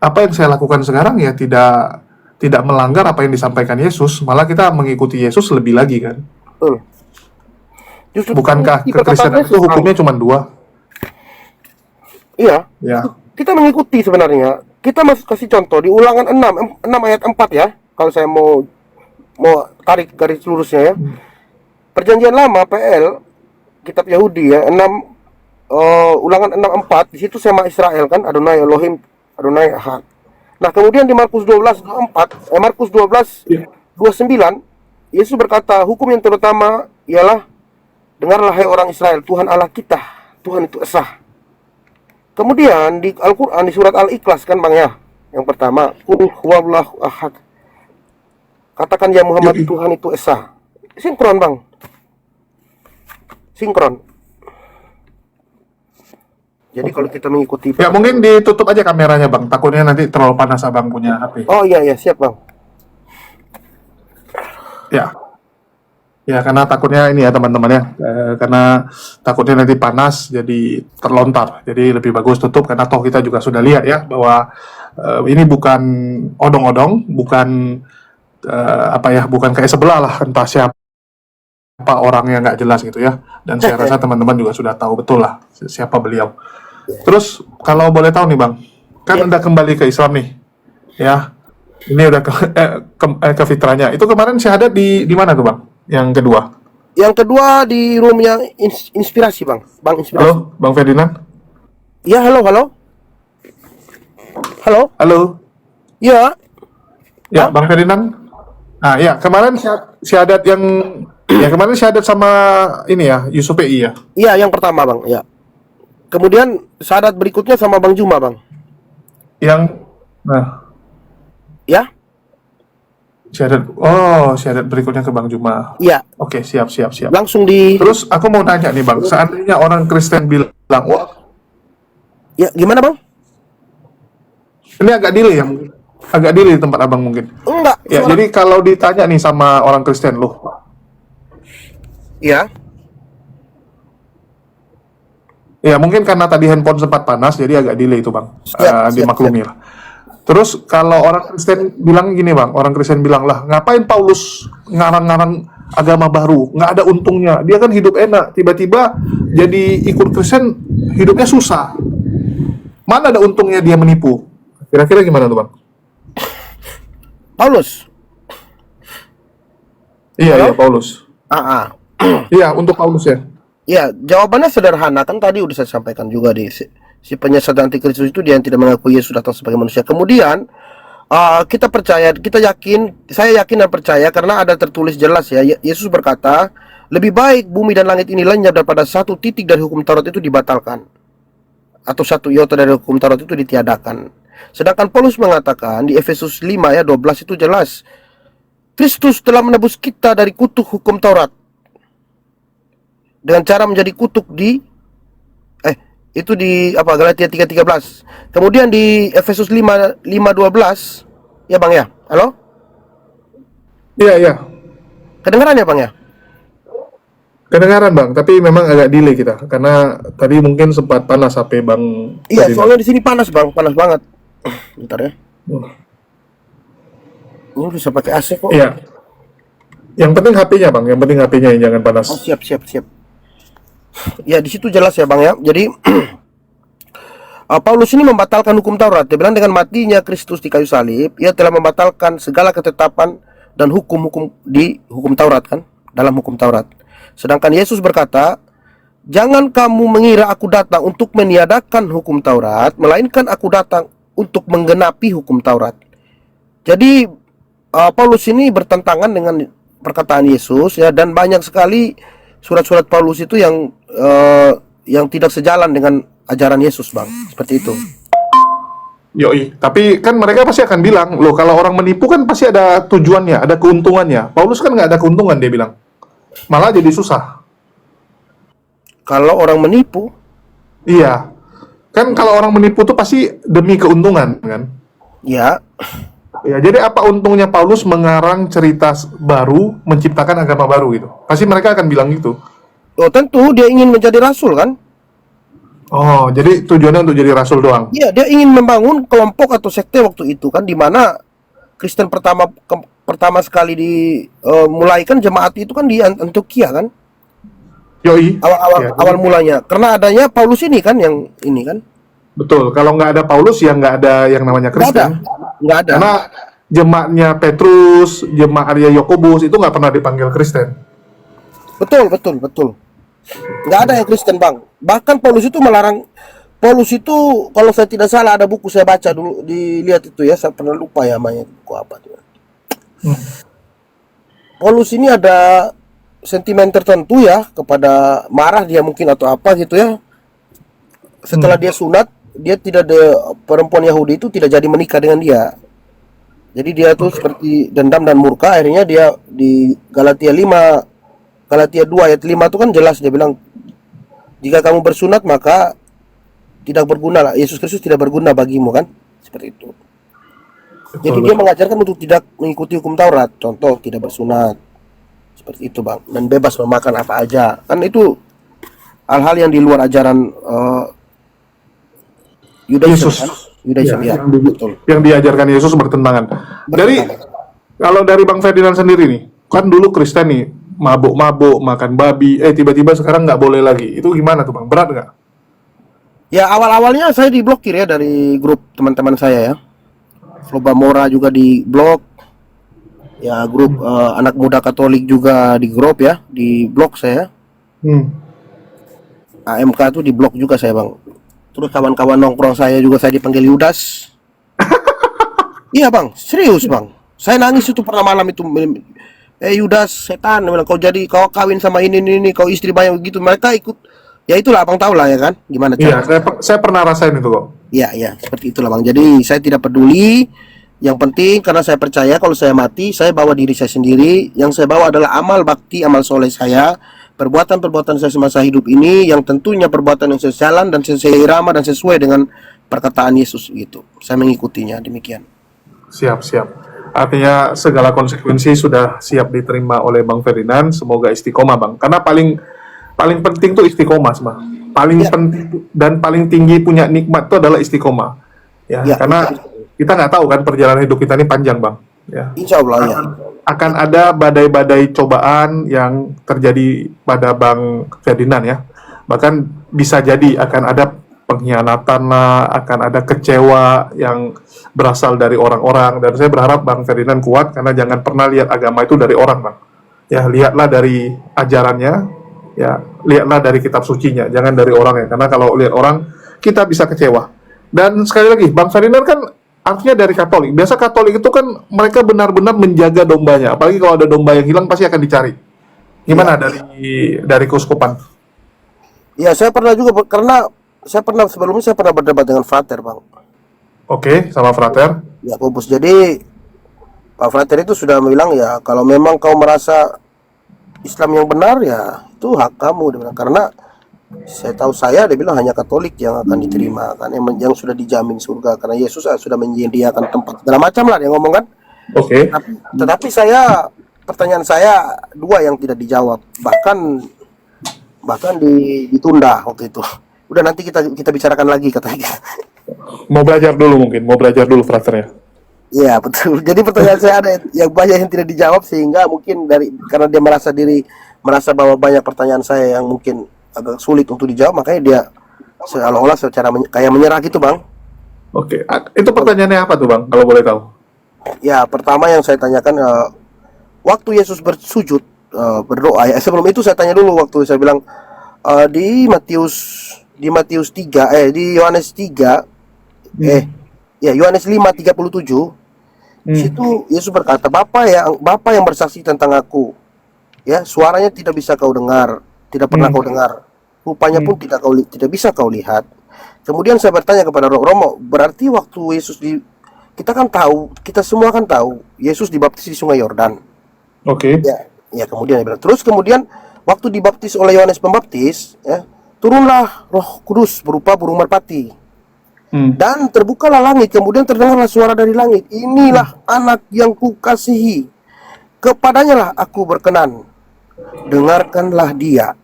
[SPEAKER 1] apa yang saya lakukan sekarang ya tidak melanggar apa yang disampaikan Yesus, malah kita mengikuti Yesus lebih lagi kan.
[SPEAKER 2] Betul. Justru
[SPEAKER 1] Bukankah
[SPEAKER 2] itu perkataan
[SPEAKER 1] kekristenan itu
[SPEAKER 2] Yesus, Bang.
[SPEAKER 1] hukumnya cuma dua?
[SPEAKER 2] Iya.
[SPEAKER 1] Ya.
[SPEAKER 2] Kita mengikuti sebenarnya. Kita masih kasih contoh di Ulangan 6 ayat 4 ya. Kalau saya mau tarik garis lurusnya ya. Perjanjian Lama PL kitab Yahudi ya 6 Ulangan 6:4 di situ sama Israel kan Adonai Elohim Adonai Ahad. Nah, kemudian di Markus 12:24 Markus 12:29 Yesus berkata, hukum yang terutama ialah dengarlah hai orang Israel, Tuhan Allah kita, Tuhan itu esa. Kemudian di Al-Quran, di surat Al-Ikhlas kan bang ya, yang pertama, Qul huwallahu ahad. Katakan ya Muhammad,
[SPEAKER 1] Yoi.
[SPEAKER 2] Tuhan itu esa. Sinkron bang. Sinkron. Jadi kalau kita mengikuti...
[SPEAKER 1] Ya mungkin ditutup aja kameranya Bang, takutnya nanti terlalu panas Abang punya HP.
[SPEAKER 2] Oh iya, siap bang.
[SPEAKER 1] Ya. Ya karena takutnya ini ya teman-teman ya, karena takutnya nanti panas jadi terlontar. Jadi lebih bagus tutup karena toh kita juga sudah lihat ya bahwa ini bukan odong-odong, bukan bukan kayak sebelah lah, entah siapa orangnya nggak jelas gitu ya. Dan saya rasa teman-teman juga sudah tahu betul lah siapa beliau. Terus kalau boleh tahu nih Bang, kan udah kembali ke Islam nih, ya. Ini udah ke fitrahnya. Itu kemarin syahadat di mana tuh Bang? Yang kedua.
[SPEAKER 2] Yang kedua di room yang inspirasi bang. Bang inspirasi.
[SPEAKER 1] Halo, Bang Ferdinand.
[SPEAKER 2] Ya halo.
[SPEAKER 1] Halo.
[SPEAKER 2] Ya.
[SPEAKER 1] Ya, Bang Ferdinand. Nah, ya kemarin syahadat kemarin syahadat sama ini ya, Yusuf PI ya.
[SPEAKER 2] Iya yang pertama bang. Ya. Kemudian syahadat berikutnya sama Bang Juma bang. Ya.
[SPEAKER 1] Syahadat berikutnya ke Bang Juma.
[SPEAKER 2] Iya.
[SPEAKER 1] Oke, siap.
[SPEAKER 2] Langsung di.
[SPEAKER 1] Terus aku mau nanya nih Bang, seandainya orang Kristen bilang, wah,
[SPEAKER 2] Ya gimana bang?
[SPEAKER 1] ini agak delay ya, agak delay di tempat Abang mungkin.
[SPEAKER 2] Enggak.
[SPEAKER 1] Ya,
[SPEAKER 2] suara-
[SPEAKER 1] jadi kalau ditanya nih sama orang Kristen, loh,
[SPEAKER 2] Ya.
[SPEAKER 1] ya mungkin karena tadi handphone sempat panas, jadi agak delay itu Bang,
[SPEAKER 2] Siap.
[SPEAKER 1] dimaklumi lah. Terus kalau orang Kristen bilang gini Bang, orang Kristen bilang lah, ngapain Paulus ngarang-ngarang agama baru, nggak ada untungnya, dia kan hidup enak, tiba-tiba jadi ikut Kristen, hidupnya susah. Mana ada untungnya dia menipu? Kira-kira gimana tuh Bang?
[SPEAKER 2] Paulus.
[SPEAKER 1] Iya, Paulus. Iya, untuk Paulus ya.
[SPEAKER 2] Ya, jawabannya sederhana kan tadi udah saya sampaikan juga di si penyesat antikristus itu dia yang tidak mengakui Yesus datang sebagai manusia. Kemudian kita percaya, saya yakin dan percaya karena ada tertulis jelas ya. Yesus berkata, lebih baik bumi dan langit ini lenyap daripada satu titik dari hukum Taurat itu dibatalkan atau satu iota dari hukum Taurat itu ditiadakan. Sedangkan Paulus mengatakan di Efesus 5 ayat 12 itu jelas, Kristus telah menebus kita dari kutuk hukum Taurat dengan cara menjadi kutuk itu di Galatia 3:13. Kemudian di Efesus 5:12 ya Bang ya. Halo?
[SPEAKER 1] Iya, iya.
[SPEAKER 2] Kedengaran ya Bang ya?
[SPEAKER 1] Kedengaran Bang, tapi memang agak delay kita karena tadi mungkin sempat panas HP Bang
[SPEAKER 2] Iya,
[SPEAKER 1] Ferdinand.
[SPEAKER 2] soalnya di sini panas Bang, panas banget. Bentar ya. Ini bisa pakai AC kok.
[SPEAKER 1] Iya. Yang penting HP-nya Bang, yang penting HP-nya yang jangan panas.
[SPEAKER 2] Oh, siap. Ya, di situ jelas ya Bang ya. Jadi Paulus ini membatalkan hukum Taurat. Dia bilang dengan matinya Kristus di kayu salib, ia telah membatalkan segala ketetapan dan hukum-hukum di hukum Taurat kan, dalam hukum Taurat. Sedangkan Yesus berkata, "Jangan kamu mengira aku datang untuk meniadakan hukum Taurat, melainkan aku datang untuk menggenapi hukum Taurat." Jadi Paulus ini bertentangan dengan perkataan Yesus ya, dan banyak sekali surat-surat Paulus itu yang tidak sejalan dengan ajaran Yesus Bang, seperti itu.
[SPEAKER 1] Yoi, tapi kan mereka pasti akan bilang, loh kalau orang menipu kan pasti ada tujuannya, ada keuntungannya. Paulus kan nggak ada keuntungan, dia bilang. Malah jadi susah.
[SPEAKER 2] Kalau orang menipu,
[SPEAKER 1] Iya. Kan kalau orang menipu tuh pasti demi keuntungan, kan?
[SPEAKER 2] ya
[SPEAKER 1] Ya, jadi apa untungnya Paulus mengarang cerita baru, menciptakan agama baru gitu? Pasti mereka akan bilang gitu.
[SPEAKER 2] tentu dia ingin menjadi rasul kan?
[SPEAKER 1] Oh, jadi tujuannya untuk jadi rasul doang.
[SPEAKER 2] Iya, dia ingin membangun kelompok atau sekte waktu itu kan, di mana Kristen pertama sekali mulai kan jemaat itu kan di Antioquia kan,
[SPEAKER 1] Yoi.
[SPEAKER 2] awal mulanya, karena adanya Paulus ini kan, yang ini kan.
[SPEAKER 1] Betul. Kalau nggak ada Paulus ya nggak ada yang namanya Kristen.
[SPEAKER 2] Nggak ada.
[SPEAKER 1] Karena jemaatnya Petrus, jemaatnya Yakobus itu nggak pernah dipanggil Kristen.
[SPEAKER 2] Betul. Nggak ada yang Kristen Bang. Bahkan Paulus itu melarang. Paulus itu kalau saya tidak salah, ada buku saya baca dulu, dilihat itu ya, saya pernah lupa ya namanya, buku apa tuh. Paulus ini ada sentimen tertentu ya, kepada marah dia mungkin atau apa gitu ya. Setelah dia sunat, dia tidak ada, perempuan Yahudi itu tidak jadi menikah dengan dia. Jadi dia tuh seperti dendam dan murka. Akhirnya dia di Galatia 2 ayat 5 itu kan jelas, dia bilang, jika kamu bersunat maka tidak berguna lah, Yesus Kristus tidak berguna bagimu kan, seperti itu. Jadi dia mengajarkan untuk tidak mengikuti hukum Taurat, contoh tidak bersunat, seperti itu Bang, dan bebas memakan apa aja kan. Itu hal-hal yang di luar ajaran Yudaisme kan? Yudaisme ya, betul.
[SPEAKER 1] Yang diajarkan Yesus bertentangan. Kalau dari Bang Ferdinand sendiri nih, kan dulu Kristen nih, mabuk-mabuk, makan babi, tiba-tiba sekarang nggak boleh lagi. Itu gimana tuh Bang? Berat nggak?
[SPEAKER 2] Ya, awal-awalnya saya diblokir ya dari grup teman-teman saya ya. Flobamora juga di blok. Ya, grup anak muda Katolik juga di grup ya, di blok saya. AMK tuh di blok juga saya Bang. Terus kawan-kawan nongkrong saya juga saya dipanggil Yudas. Iya Bang, serius Bang. Saya nangis itu pernah malam itu. Yudas, setan, kau kawin sama ini, kau istri banyak begitu. Mereka ikut. Ya itulah Abang tahu lah ya kan, gimana cara.
[SPEAKER 1] Iya, saya pernah rasain itu kok.
[SPEAKER 2] Iya, seperti itulah Bang. Jadi saya tidak peduli. Yang penting karena saya percaya kalau saya mati, saya bawa diri saya sendiri. Yang saya bawa adalah amal bakti, amal soleh saya, perbuatan-perbuatan saya semasa hidup ini, yang tentunya perbuatan yang sejalan dan seirama dan sesuai dengan perkataan Yesus gitu. Saya mengikutinya, demikian.
[SPEAKER 1] Siap. Artinya segala konsekuensi sudah siap diterima oleh Bang Ferdinand. Semoga istiqomah Bang. Karena paling penting tuh istiqomah Bang. Paling penting dan paling tinggi punya nikmat itu adalah istiqomah. Ya, karena kita nggak tahu kan perjalanan hidup kita ini panjang Bang. Ya.
[SPEAKER 2] Insya Allah ya.
[SPEAKER 1] Akan ada badai-badai cobaan yang terjadi pada Bang Ferdinand ya. Bahkan bisa jadi akan ada pengkhianatan lah, akan ada kecewa yang berasal dari orang-orang. Dan saya berharap Bang Ferdinand kuat, karena jangan pernah lihat agama itu dari orang Bang. Ya, lihatlah dari ajarannya, ya, lihatlah dari kitab sucinya, jangan dari orangnya. Karena kalau lihat orang, kita bisa kecewa. Dan sekali lagi, Bang Ferdinand kan artinya dari Katolik. Biasa Katolik itu kan mereka benar-benar menjaga dombanya. Apalagi kalau ada domba yang hilang pasti akan dicari. Gimana dari keuskupan? Ya,
[SPEAKER 2] saya pernah juga, karena saya pernah sebelumnya saya pernah berdebat dengan Frater Bang.
[SPEAKER 1] Oke, sama Frater.
[SPEAKER 2] Yakobus. Jadi Pak Frater itu sudah bilang ya, kalau memang kau merasa Islam yang benar ya itu hak kamu, dia bilang. Karena saya dia bilang hanya Katolik yang akan diterima kan, yang sudah dijamin surga karena Yesus sudah menyediakan tempat segala macam lah dia ngomong kan.
[SPEAKER 1] Oke.
[SPEAKER 2] Tetapi pertanyaan saya dua yang tidak dijawab, bahkan ditunda waktu itu. Udah nanti kita bicarakan lagi katanya.
[SPEAKER 1] Mau belajar dulu Frater ya.
[SPEAKER 2] Iya betul. Jadi pertanyaan saya ada yang banyak yang tidak dijawab, sehingga mungkin karena dia merasa bahwa banyak pertanyaan saya yang mungkin agak sulit untuk dijawab, makanya dia seolah-olah secara kayak menyerah gitu, Bang.
[SPEAKER 1] Oke, itu pertanyaannya apa tuh Bang, kalau boleh tahu?
[SPEAKER 2] Ya, pertama yang saya tanyakan, waktu Yesus bersujud, berdoa ya. Sebelum itu saya tanya dulu, waktu saya bilang di Matius 3, di Yohanes 3, Yohanes 5:37, situ Yesus berkata, Bapa yang bersaksi tentang aku, ya, suaranya tidak bisa kau dengar, tidak pernah kau dengar, rupanya pun tidak bisa kau lihat. Kemudian saya bertanya kepada Romo, berarti waktu Yesus kita semua kan tahu Yesus dibaptis di Sungai Yordan.
[SPEAKER 1] Oke.
[SPEAKER 2] Ya, kemudian dia bilang, kemudian waktu dibaptis oleh Yohanes Pembaptis, ya, turunlah Roh Kudus berupa burung merpati. Dan terbukalah langit, kemudian terdengarlah suara dari langit, inilah anak yang kukasihi, kepadanya lah aku berkenan, dengarkanlah dia.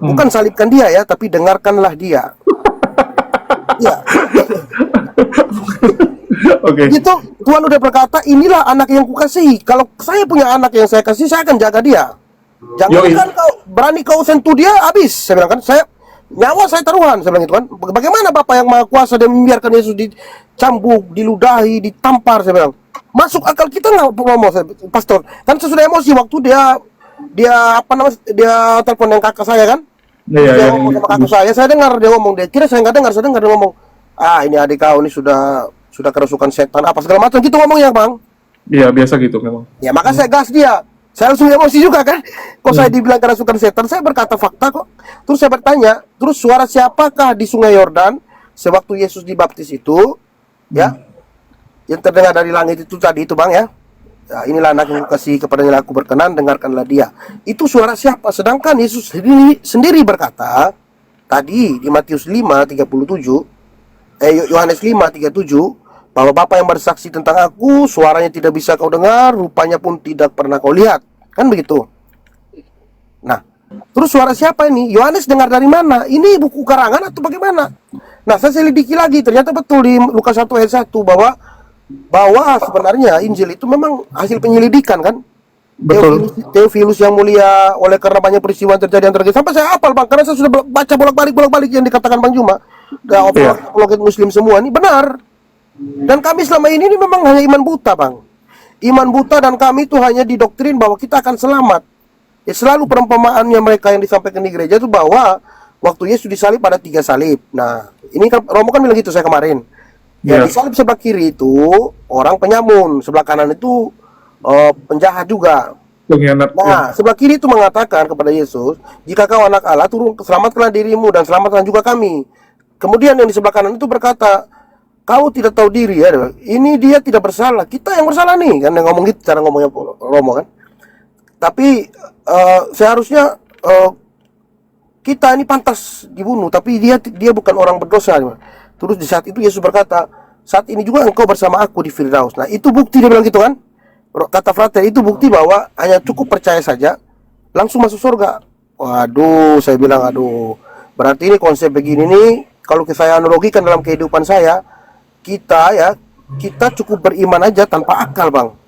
[SPEAKER 2] Bukan salibkan dia ya, tapi dengarkanlah dia. Ya.
[SPEAKER 1] Oke.
[SPEAKER 2] Itu Tuhan udah berkata, inilah anak yang kukasihi. Kalau saya punya anak yang saya kasih, saya akan jaga dia. Jangan berani kau sentuh dia, habis. Saya bilang kan, nyawa saya taruhan, saya bilang itu kan. Bagaimana Bapak yang Maha Kuasa dan membiarkan Yesus dicambuk, diludahi, ditampar, saya bilang. Masuk akal kita nggak, Pastor? Kan saya sudah emosi waktu dia telepon yang kakak saya kan. Dia ngomong sama kakak saya dengar dia ngomong, dia kira saya nggak dengar, dia ngomong, ini adik kau ini sudah kerasukan setan apa segala macam gitu ngomongnya, Bang.
[SPEAKER 1] Iya, biasa gitu memang.
[SPEAKER 2] Ya, maka saya gas dia. Saya langsung emosi juga kan. Kok saya dibilang kerasukan setan? Saya berkata fakta kok. Terus saya bertanya, terus suara siapakah di Sungai Yordan sewaktu Yesus dibaptis itu? Ya. Yang terdengar dari langit itu tadi itu, Bang ya. Ya, inilah anak yang kasih kepadanya aku berkenan, dengarkanlah dia. Itu suara siapa? Sedangkan Yesus sendiri berkata tadi di Matius 5:37, Yohanes 5:37, bahwa Bapa yang bersaksi tentang aku, suaranya tidak bisa kau dengar, rupanya pun tidak pernah kau lihat. Kan begitu. Nah, terus suara siapa ini? Yohanes dengar dari mana? Ini buku karangan atau bagaimana? Nah, saya selidiki lagi, ternyata betul di Lukas 1:1 bahwa sebenarnya Injil itu memang hasil penyelidikan kan.
[SPEAKER 1] Betul.
[SPEAKER 2] Theophilus yang mulia, oleh karena banyak peristiwa yang terjadi sampai saya hafal, Bang, karena saya sudah baca bolak-balik yang dikatakan Bang Juma. Apologet Muslim semua ini benar. Dan kami selama ini memang hanya iman buta, Bang. Iman buta, dan kami itu hanya didoktrin bahwa kita akan selamat. Ya, selalu perumpamaannya mereka yang disampaikan di gereja itu bahwa waktu Yesus disalib ada 3 salib. Nah, ini kan Romo kan bilang gitu saya kemarin. Ya, di salib sebelah kiri itu orang penyamun, sebelah kanan itu penjahat juga. Nah, sebelah kiri itu mengatakan kepada Yesus, jika kau anak Allah, turun, selamatkanlah dirimu dan selamatkan juga kami. Kemudian yang di sebelah kanan itu berkata, kau tidak tahu diri ya, ini dia tidak bersalah, kita yang bersalah nih, kan yang ngomong gitu cara ngomongnya Romo kan. Tapi seharusnya kita ini pantas dibunuh, tapi dia bukan orang berdosa. Terus di saat itu Yesus berkata, saat ini juga engkau bersama aku di Firdaus. Nah, itu bukti, dia bilang gitu kan. Kata Frater, itu bukti bahwa hanya cukup percaya saja langsung masuk surga. Waduh, saya bilang aduh. Berarti ini konsep begini nih, kalau saya analogikan dalam kehidupan saya, kita cukup beriman aja tanpa akal, Bang.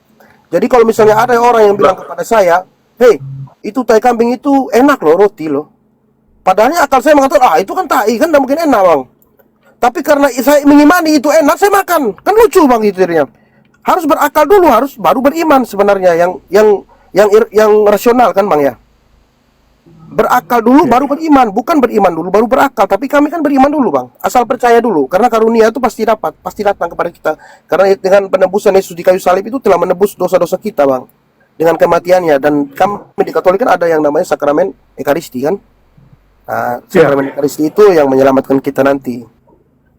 [SPEAKER 2] Jadi kalau misalnya ada orang yang bilang kepada saya, "Hei, itu tai kambing itu enak loh, roti loh." Padahal akal saya mengatakan, itu kan tai, kan tidak mungkin enak, Bang. Tapi karena saya mengimani itu enak, saya makan. Kan lucu, Bang, gitu jadinya. Harus berakal dulu, baru beriman sebenarnya, yang rasional kan, Bang ya. Berakal dulu baru beriman, bukan beriman dulu baru berakal. Tapi kami kan beriman dulu, Bang. Asal percaya dulu, karena karunia itu pasti datang kepada kita. Karena dengan penebusan Yesus di kayu salib itu telah menebus dosa-dosa kita, Bang. Dengan kematiannya. Dan kami di Katolik kan ada yang namanya sakramen Ekaristi kan. Nah, sakramen Ekaristi itu yang menyelamatkan kita nanti.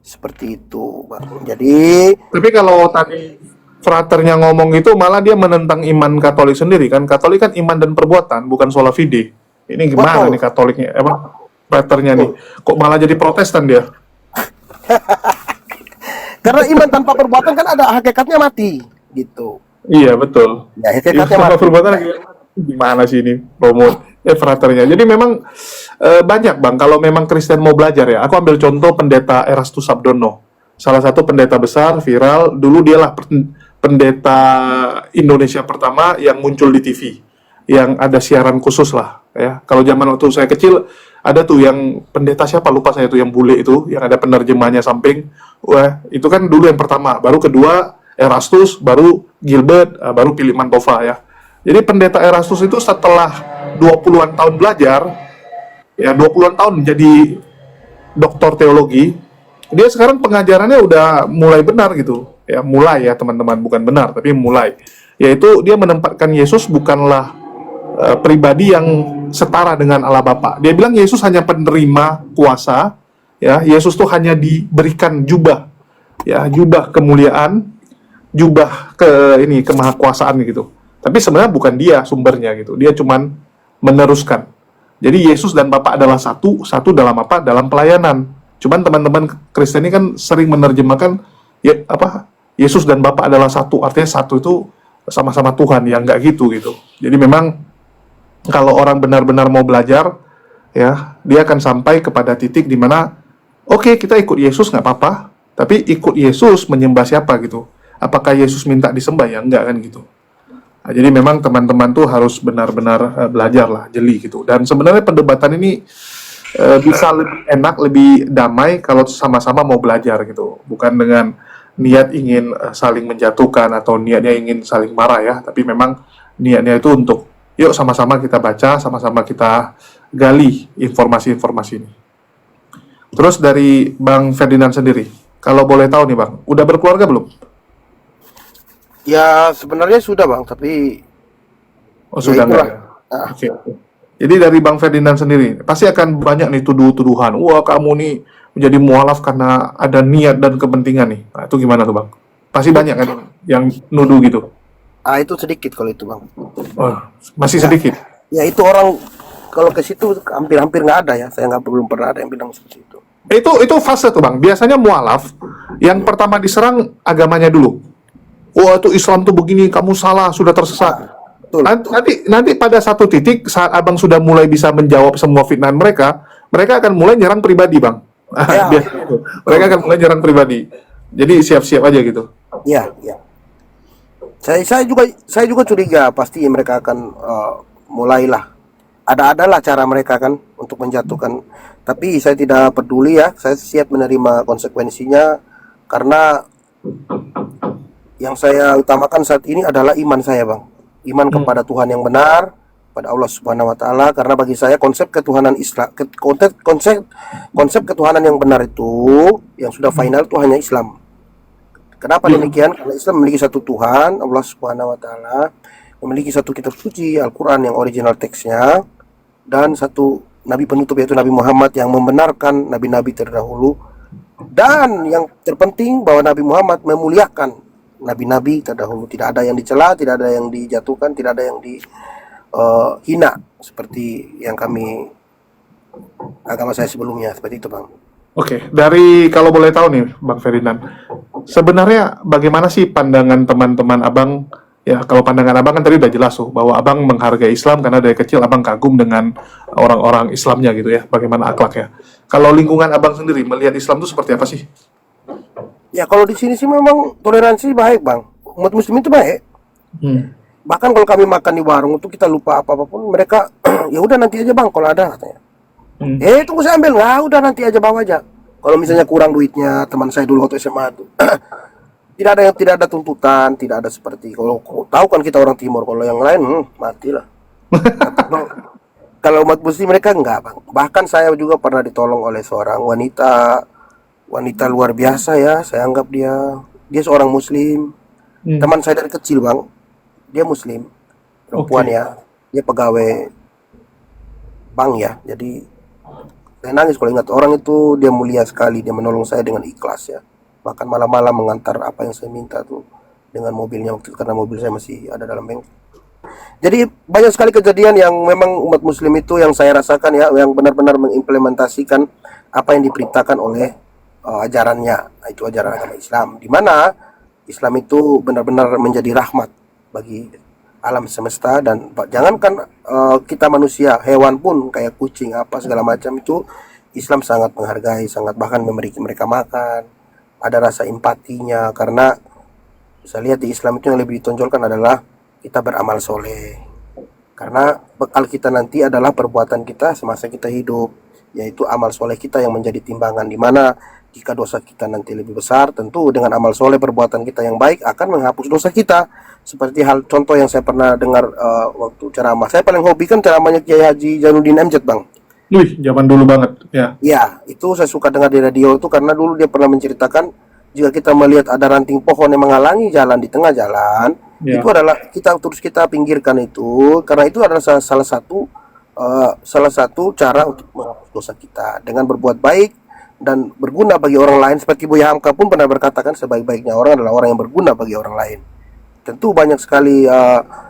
[SPEAKER 2] Seperti itu, Bang. Jadi,
[SPEAKER 1] Tapi kalau tadi fraternya ngomong itu malah dia menentang iman Katolik sendiri kan. Katolik kan iman dan perbuatan, bukan sola fide. Ini gimana nih
[SPEAKER 2] betul,
[SPEAKER 1] Katoliknya? Emang fraternya nih
[SPEAKER 2] betul.
[SPEAKER 1] kok malah jadi Protestan dia?
[SPEAKER 2] Karena iman tanpa perbuatan kan ada hakikatnya mati, gitu.
[SPEAKER 1] Iya, betul.
[SPEAKER 2] Ya,
[SPEAKER 1] Iman
[SPEAKER 2] hakikatnya
[SPEAKER 1] tanpa
[SPEAKER 2] mati.
[SPEAKER 1] perbuatan gimana sih ini promo fraternya. Jadi memang banyak Bang kalau memang Kristen mau belajar ya. Aku ambil contoh pendeta Erastus Sabdono. Salah satu pendeta besar viral dulu dialah pendeta Indonesia pertama yang muncul di TV. Yang ada siaran khusus lah ya. Kalau zaman waktu saya kecil ada tuh yang pendeta siapa lupa saya tuh yang bule itu yang ada penerjemahnya samping. Wah, itu kan dulu yang pertama, baru kedua Erastus, baru Gilbert, baru Philip Mantova ya. Jadi pendeta Erastus itu setelah 20-an tahun belajar, ya 20-an tahun jadi doktor teologi, dia sekarang pengajarannya udah mulai benar gitu. Ya, mulai ya teman-teman, bukan benar, tapi mulai. Yaitu dia menempatkan Yesus bukanlah pribadi yang setara dengan Allah Bapa. Dia bilang Yesus hanya penerima kuasa, ya. Yesus tuh hanya diberikan jubah, ya, jubah kemuliaan, jubah ke ini kemahakuasaan gitu. Tapi sebenarnya bukan dia sumbernya gitu. Dia cuman meneruskan. Jadi Yesus dan Bapa adalah satu, satu dalam apa? Dalam pelayanan. Cuman teman-teman Kristen ini kan sering menerjemahkan ya apa? Yesus dan Bapa adalah satu. Artinya satu itu sama-sama Tuhan, yang nggak gitu gitu. Jadi memang kalau orang benar-benar mau belajar, ya dia akan sampai kepada titik di mana oke, kita ikut Yesus nggak apa-apa, tapi ikut Yesus menyembah siapa gitu. Apakah Yesus minta disembah ya enggak kan gitu. Nah, jadi memang teman-teman tuh harus benar-benar belajar lah, jeli gitu. Dan sebenarnya perdebatan ini bisa lebih enak, lebih damai kalau sama-sama mau belajar gitu. Bukan dengan niat ingin saling menjatuhkan atau niatnya ingin saling marah ya, tapi memang niatnya itu untuk yuk sama-sama kita baca, sama-sama kita gali informasi-informasi ini. Terus dari Bang Ferdinand sendiri, kalau boleh tahu nih Bang, udah berkeluarga belum?
[SPEAKER 2] Ya, sebenarnya sudah, Bang, tapi
[SPEAKER 1] Oh
[SPEAKER 2] ya
[SPEAKER 1] sudah enggak
[SPEAKER 2] itulah.
[SPEAKER 1] ya?
[SPEAKER 2] Ah,
[SPEAKER 1] Oke. Oke. Jadi dari Bang Ferdinand sendiri, pasti akan banyak nih tuduhan. Wah kamu nih menjadi mualaf karena ada niat dan kepentingan nih. Nah, itu gimana tuh Bang? Pasti banyak kan yang nuduh gitu.
[SPEAKER 2] itu sedikit kalau itu, Bang.
[SPEAKER 1] Wah, masih
[SPEAKER 2] Ya,
[SPEAKER 1] sedikit.
[SPEAKER 2] ya itu orang kalau ke situ hampir-hampir nggak ada ya. Saya nggak belum pernah ada yang bilang seperti itu.
[SPEAKER 1] Itu fase tuh Bang. Biasanya mualaf yang pertama diserang agamanya dulu. Wah itu Islam tuh begini, kamu salah, sudah tersesat.
[SPEAKER 2] Betul.
[SPEAKER 1] Nanti pada satu titik saat abang sudah mulai bisa menjawab semua fitnah mereka, mereka akan mulai nyerang pribadi bang.
[SPEAKER 2] Ya,
[SPEAKER 1] Biasanya itu. Mereka
[SPEAKER 2] betul.
[SPEAKER 1] akan mulai nyerang pribadi. Jadi siap-siap aja gitu.
[SPEAKER 2] Ya, ya. Saya juga curiga pasti mereka akan mulailah ada-adalah cara mereka kan untuk menjatuhkan. Tapi saya tidak peduli ya. Saya siap menerima konsekuensinya karena yang saya utamakan saat ini adalah iman saya, Bang. Iman
[SPEAKER 1] Hmm.
[SPEAKER 2] kepada Tuhan yang benar, pada Allah Subhanahu wa taala karena bagi saya konsep ketuhanan Islam konsep ketuhanan yang benar itu yang sudah final itu hanya Islam. Kenapa
[SPEAKER 1] Iya.
[SPEAKER 2] demikian? Karena Islam memiliki satu Tuhan, Allah Subhanahu wa taala, memiliki satu kitab suci, Al-Qur'an yang original teksnya dan satu nabi penutup yaitu Nabi Muhammad yang membenarkan nabi-nabi terdahulu dan yang terpenting bahwa Nabi Muhammad memuliakan nabi-nabi terdahulu, tidak ada yang dicela, tidak ada yang dijatuhkan, tidak ada yang dihina seperti yang kami agama saya sebelumnya seperti itu, Bang.
[SPEAKER 1] Oke, dari kalau boleh tahu nih, Bang Ferdinand, sebenarnya bagaimana sih pandangan teman-teman abang? Ya, kalau pandangan abang kan tadi udah jelas tuh, bahwa abang menghargai Islam karena dari kecil abang kagum dengan orang-orang Islamnya gitu ya, bagaimana akhlaknya. Kalau lingkungan abang sendiri melihat Islam itu seperti apa sih?
[SPEAKER 2] Ya kalau di sini sih memang toleransi baik, Bang. Umat muslim itu baik.
[SPEAKER 1] Hmm.
[SPEAKER 2] Bahkan kalau kami makan di warung itu kita lupa apa-apa pun mereka ya udah nanti aja, Bang, kalau ada katanya.
[SPEAKER 1] Hmm.
[SPEAKER 2] Tunggu saya ambil. Nggak, udah nanti aja bawa aja. Kalau misalnya kurang duitnya, teman saya dulu waktu SMA itu tidak ada tuntutan, tidak ada seperti kalau tahu kan kita orang timur, kalau yang lain matilah. Kalau kalau umat muslim mereka enggak, Bang. Bahkan saya juga pernah ditolong oleh seorang wanita luar biasa ya. Saya anggap dia seorang muslim.
[SPEAKER 1] Hmm.
[SPEAKER 2] Teman saya dari kecil, Bang. Dia muslim, perempuan
[SPEAKER 1] Oke.
[SPEAKER 2] ya. Dia pegawai bank ya. Jadi Saya nangis kalau ingat orang itu, dia mulia sekali, dia menolong saya dengan ikhlas ya. Bahkan malam-malam mengantar apa yang saya minta tuh dengan mobilnya waktu itu, karena mobil saya masih ada dalam bengkel. Jadi banyak sekali kejadian yang memang umat muslim itu yang saya rasakan ya, yang benar-benar mengimplementasikan apa yang diperintahkan oleh ajarannya, itu ajaran agama Islam, di mana Islam itu benar-benar menjadi rahmat bagi alam semesta. Dan jangankan kita manusia, hewan pun kayak kucing apa segala macam itu Islam sangat menghargai, sangat bahkan memberi mereka makan, ada rasa empatinya. Karena saya lihat di Islam itu yang lebih ditonjolkan adalah kita beramal soleh, karena bekal kita nanti adalah perbuatan kita semasa kita hidup, yaitu amal soleh kita yang menjadi timbangan, dimana jika dosa kita nanti lebih besar, tentu dengan amal soleh perbuatan kita yang baik akan menghapus dosa kita. Seperti hal contoh yang saya pernah dengar waktu ceramah, saya paling hobi kan ceramahnya Kiai Haji Jainuddin MZ Bang.
[SPEAKER 1] Wih, zaman dulu banget ya.
[SPEAKER 2] Ya, itu saya suka dengar di radio itu, karena dulu dia pernah menceritakan jika kita melihat ada ranting pohon yang menghalangi jalan di tengah jalan,
[SPEAKER 1] Ya.
[SPEAKER 2] itu adalah kita pinggirkan itu, karena itu adalah salah satu cara untuk menghapus dosa kita dengan berbuat baik dan berguna bagi orang lain. Seperti Buya Hamka pun pernah berkatakan, sebaik-baiknya orang adalah orang yang berguna bagi orang lain. Tentu banyak sekali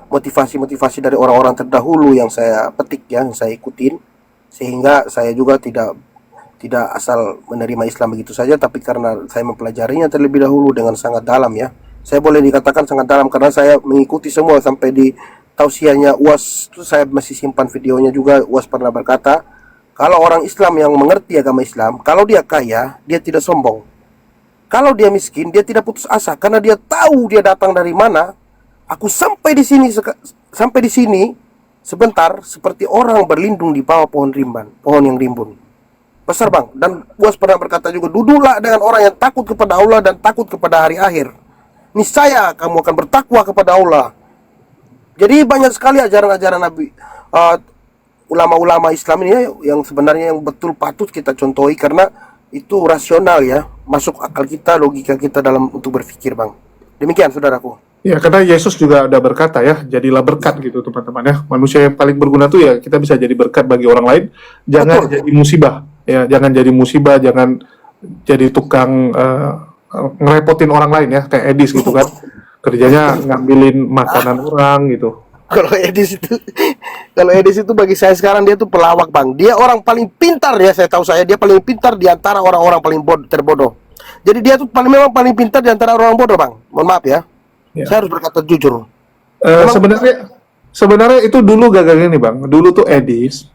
[SPEAKER 2] motivasi-motivasi dari orang-orang terdahulu yang saya petik ya, yang saya ikutin, sehingga saya juga tidak asal menerima Islam begitu saja, tapi karena saya mempelajarinya terlebih dahulu dengan sangat dalam ya. Saya boleh dikatakan sangat dalam karena saya mengikuti semua sampai di tausiahnya UAS itu, saya masih simpan videonya juga. UAS pernah berkata, kalau orang Islam yang mengerti agama Islam, kalau dia kaya, dia tidak sombong. Kalau dia miskin, dia tidak putus asa karena dia tahu dia datang dari mana. Aku sampai di sini sebentar seperti orang berlindung di bawah pohon yang rimbun. Besar Bang. Dan UAS pernah berkata juga, duduklah dengan orang yang takut kepada Allah dan takut kepada hari akhir. Niscaya kamu akan bertakwa kepada Allah. Jadi banyak sekali ajaran-ajaran Nabi, ulama-ulama Islam ini ya, yang sebenarnya yang betul patut kita contohi, karena itu rasional ya, masuk akal kita, logika kita dalam untuk berpikir Bang. Demikian saudaraku.
[SPEAKER 1] Ya, karena Yesus juga udah berkata ya, jadilah berkat gitu teman-teman ya. Manusia yang paling berguna tuh ya kita bisa jadi berkat bagi orang lain. Jangan jadi musibah ya, jangan jadi musibah, jangan jadi tukang ngerepotin orang lain ya, kayak Edis gitu kan. Kerjanya ngambilin makanan orang gitu.
[SPEAKER 2] Kalau Edis itu bagi saya sekarang dia tuh pelawak Bang. Dia orang paling pintar ya, saya tahu dia paling pintar di antara orang-orang paling terbodoh. Jadi dia tuh memang paling pintar di antara orang bodoh Bang. Mohon maaf ya.
[SPEAKER 1] Ya.
[SPEAKER 2] Saya harus berkata jujur.
[SPEAKER 1] Sebenarnya itu dulu gagalnya nih Bang. Dulu tuh Edis,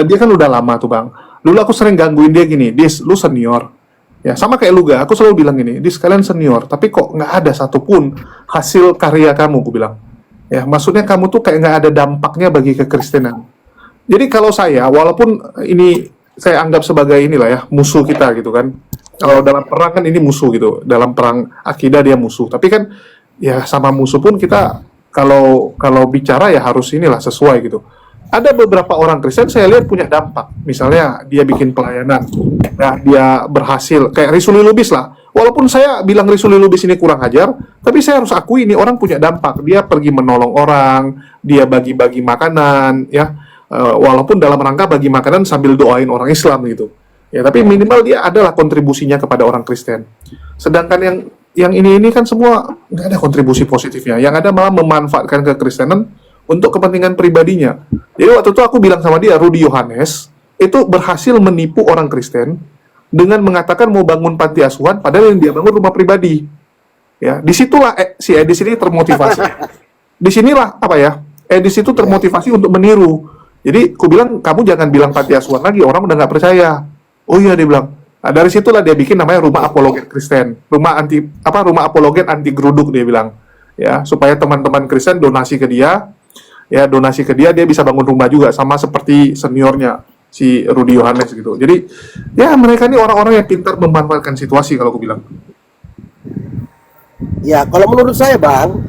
[SPEAKER 1] dia kan udah lama tuh Bang. Dulu aku sering gangguin dia gini, Dis, lu senior. Ya sama kayak lu aku selalu bilang gini, Dis kalian senior, tapi kok nggak ada satupun hasil karya kamu, aku bilang. Ya maksudnya kamu tuh kayak nggak ada dampaknya bagi kekristenan. Jadi kalau saya, walaupun ini saya anggap sebagai inilah ya, musuh kita gitu kan. Kalau dalam perang kan ini musuh gitu, dalam perang akidah dia musuh. Tapi kan ya sama musuh pun kita kalau bicara ya harus inilah sesuai gitu. Ada beberapa orang Kristen saya lihat punya dampak. Misalnya dia bikin pelayanan, ya, dia berhasil kayak Risuli Lubis lah. Walaupun saya bilang Risuli Lubis ini kurang ajar, tapi saya harus akui ini orang punya dampak. Dia pergi menolong orang, dia bagi-bagi makanan, ya. Walaupun dalam rangka bagi makanan sambil doain orang Islam gitu. Ya, tapi minimal dia adalah kontribusinya kepada orang Kristen. Sedangkan yang ini kan semua nggak ada kontribusi positifnya. Yang ada malah memanfaatkan kekristenan untuk kepentingan pribadinya. Jadi waktu itu aku bilang sama dia, Rudy Yohanes itu berhasil menipu orang Kristen dengan mengatakan mau bangun panti asuhan, padahal yang dia bangun rumah pribadi. Ya, disitulah si Edis ini termotivasi. Disinilah Edis itu termotivasi untuk meniru. Jadi aku bilang, kamu jangan bilang panti asuhan lagi, orang udah nggak percaya. Oh iya, dia bilang. Nah, dari situlah dia bikin namanya Rumah Apologet Kristen, rumah apologet anti geruduk, dia bilang. Ya, supaya teman-teman Kristen donasi ke dia. Ya, donasi ke dia bisa bangun rumah juga, sama seperti seniornya si Rudy Yohanes gitu. Jadi ya mereka ini orang-orang yang pintar memanfaatkan situasi kalau aku bilang.
[SPEAKER 2] Ya, kalau menurut saya Bang,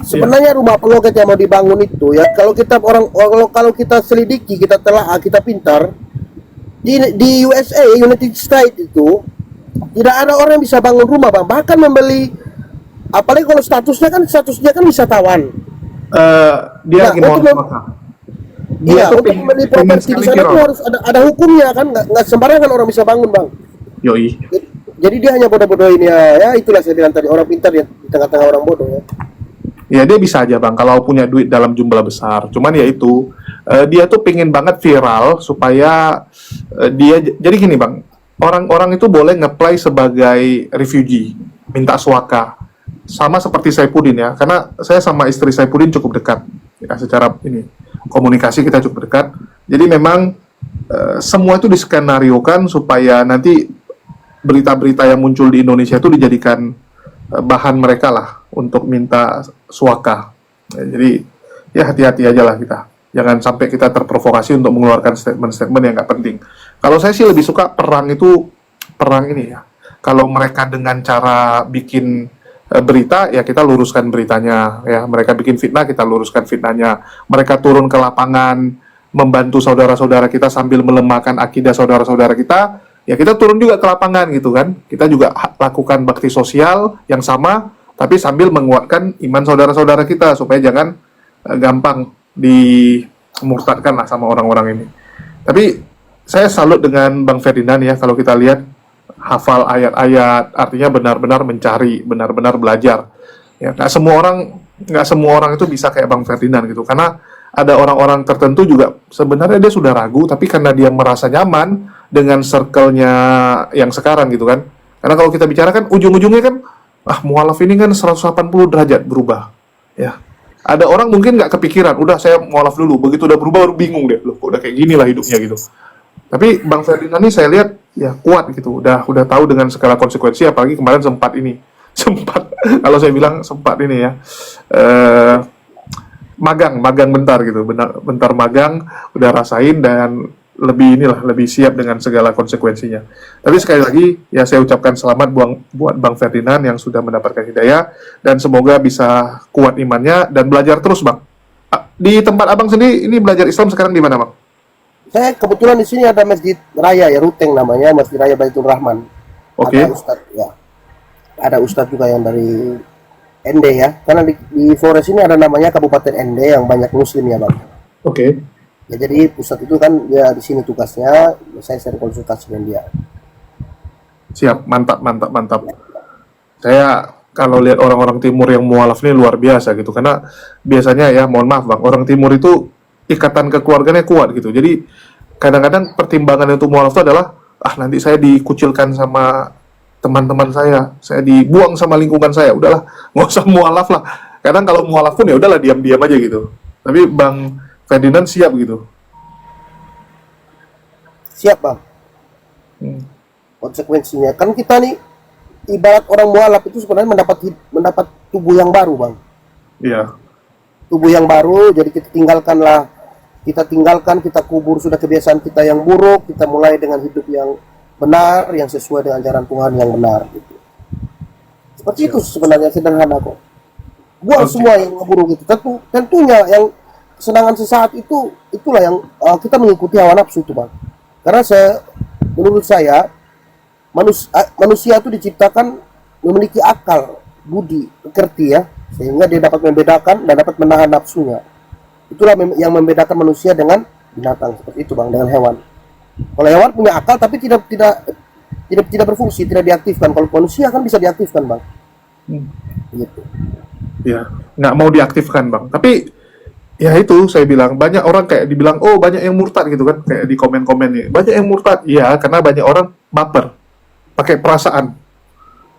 [SPEAKER 2] sebenarnya rumah apologet yang mau dibangun itu ya, kalau kita selidiki, kita telah, kita pintar, di USA, United States itu tidak ada orang yang bisa bangun rumah Bang, bahkan membeli. Apalagi kalau statusnya kan wisatawan.
[SPEAKER 1] Dia lagi mau dia
[SPEAKER 2] Iya,
[SPEAKER 1] tuh
[SPEAKER 2] untuk membeli
[SPEAKER 1] pengen
[SPEAKER 2] properti di
[SPEAKER 1] sekali
[SPEAKER 2] sana tuh
[SPEAKER 1] viral.
[SPEAKER 2] harus ada hukumnya kan, nggak sembarangan orang bisa bangun bang.
[SPEAKER 1] Yoi.
[SPEAKER 2] Jadi dia hanya bodoh-bodohin ya itulah saya bilang tadi orang pintar ya di tengah-tengah orang bodoh ya.
[SPEAKER 1] Ya dia bisa aja bang kalau punya duit dalam jumlah besar. Cuman ya itu dia tuh pengen banget viral supaya jadi gini bang. Orang-orang itu boleh nge-play sebagai refugee, minta suaka. Sama seperti Saipudin ya. Karena saya sama istri Saipudin cukup dekat. Ya, secara ini komunikasi kita cukup dekat. Jadi memang semua itu diskenariokan supaya nanti berita-berita yang muncul di Indonesia itu dijadikan bahan mereka lah untuk minta suaka. Ya, jadi ya hati-hati aja lah kita. Jangan sampai kita terprovokasi untuk mengeluarkan statement-statement yang nggak penting. Kalau saya sih lebih suka perang ini ya. Kalau mereka dengan cara bikin berita, ya kita luruskan beritanya. Ya mereka bikin fitnah, kita luruskan fitnahnya. Mereka turun ke lapangan, membantu saudara-saudara kita sambil melemahkan akidah saudara-saudara kita. Ya kita turun juga ke lapangan gitu kan. Kita juga lakukan bakti sosial yang sama, tapi sambil menguatkan iman saudara-saudara kita supaya jangan gampang dimurtadkan lah sama orang-orang ini. Tapi saya salut dengan Bang Ferdinand ya, kalau kita lihat hafal ayat-ayat, artinya benar-benar mencari, benar-benar belajar. Ya, nggak semua orang itu bisa kayak Bang Ferdinand gitu, karena ada orang-orang tertentu juga sebenarnya dia sudah ragu, tapi karena dia merasa nyaman dengan circle-nya yang sekarang gitu kan. Karena kalau kita bicara kan ujung-ujungnya kan, mualaf ini kan 180 derajat berubah. Ya. Ada orang mungkin nggak kepikiran, udah saya mualaf dulu, begitu udah berubah baru bingung deh, loh kok udah kayak gini lah hidupnya gitu. Tapi Bang Ferdinand ini saya lihat ya kuat gitu, udah tahu dengan segala konsekuensi, apalagi kemarin sempat kalau saya bilang sempat ini ya magang bentar gitu, bentar magang udah rasain dan lebih siap dengan segala konsekuensinya. Tapi sekali lagi ya saya ucapkan selamat buat Bang Ferdinand yang sudah mendapatkan hidayah dan semoga bisa kuat imannya dan belajar terus Bang. Di tempat Abang sendiri ini belajar Islam sekarang di mana Bang?
[SPEAKER 2] Saya kebetulan di sini ada masjid raya ya, Ruteng namanya, Masjid Raya Baitur Rahman.
[SPEAKER 1] Oke.
[SPEAKER 2] Ada ustadz ya. Ada ustadz juga yang dari ND ya. Karena di Flores ini ada namanya Kabupaten ND yang banyak muslim ya, Bang.
[SPEAKER 1] Oke.
[SPEAKER 2] Ya jadi ustadz itu kan dia di sini tugasnya, saya sering konsultasi dengan dia.
[SPEAKER 1] Siap, mantap. Saya kalau lihat orang-orang timur yang mualaf ini luar biasa gitu, karena biasanya ya mohon maaf Bang, orang timur itu ikatan kekeluarganya kuat gitu. Jadi kadang-kadang pertimbangan untuk mualaf itu adalah nanti saya dikucilkan sama teman-teman saya dibuang sama lingkungan saya, udahlah nggak usah mualaf lah. Kadang kalau mualaf pun ya udahlah diam-diam aja gitu. Tapi Bang Ferdinand siap gitu.
[SPEAKER 2] Siap Bang. Konsekuensinya kan kita nih ibarat orang mualaf itu sebenarnya mendapat tubuh yang baru Bang.
[SPEAKER 1] Iya.
[SPEAKER 2] Tubuh yang baru, jadi kita tinggalkan, kita kubur sudah kebiasaan kita yang buruk, kita mulai dengan hidup yang benar, yang sesuai dengan ajaran Tuhan yang benar gitu. Seperti itu sebenarnya, sederhana kok. Buang semua yang buruk itu. Tentunya yang kesenangan sesaat itulah yang kita mengikuti hawa nafsu itu Bang. Karena menurut saya manusia itu diciptakan memiliki akal, budi, pekerti ya, sehingga dia dapat membedakan dan dapat menahan nafsunya. Itulah yang membedakan manusia dengan binatang, seperti itu Bang, dengan hewan. Kalau hewan punya akal tapi tidak berfungsi, tidak diaktifkan. Kalau manusia kan bisa diaktifkan Bang. Gitu.
[SPEAKER 1] Ya, nggak mau diaktifkan Bang. Tapi ya itu saya bilang, banyak orang kayak dibilang, oh banyak yang murtad gitu kan, kayak di komen-komen nih, banyak yang murtad. Iya, karena banyak orang baper, pakai perasaan.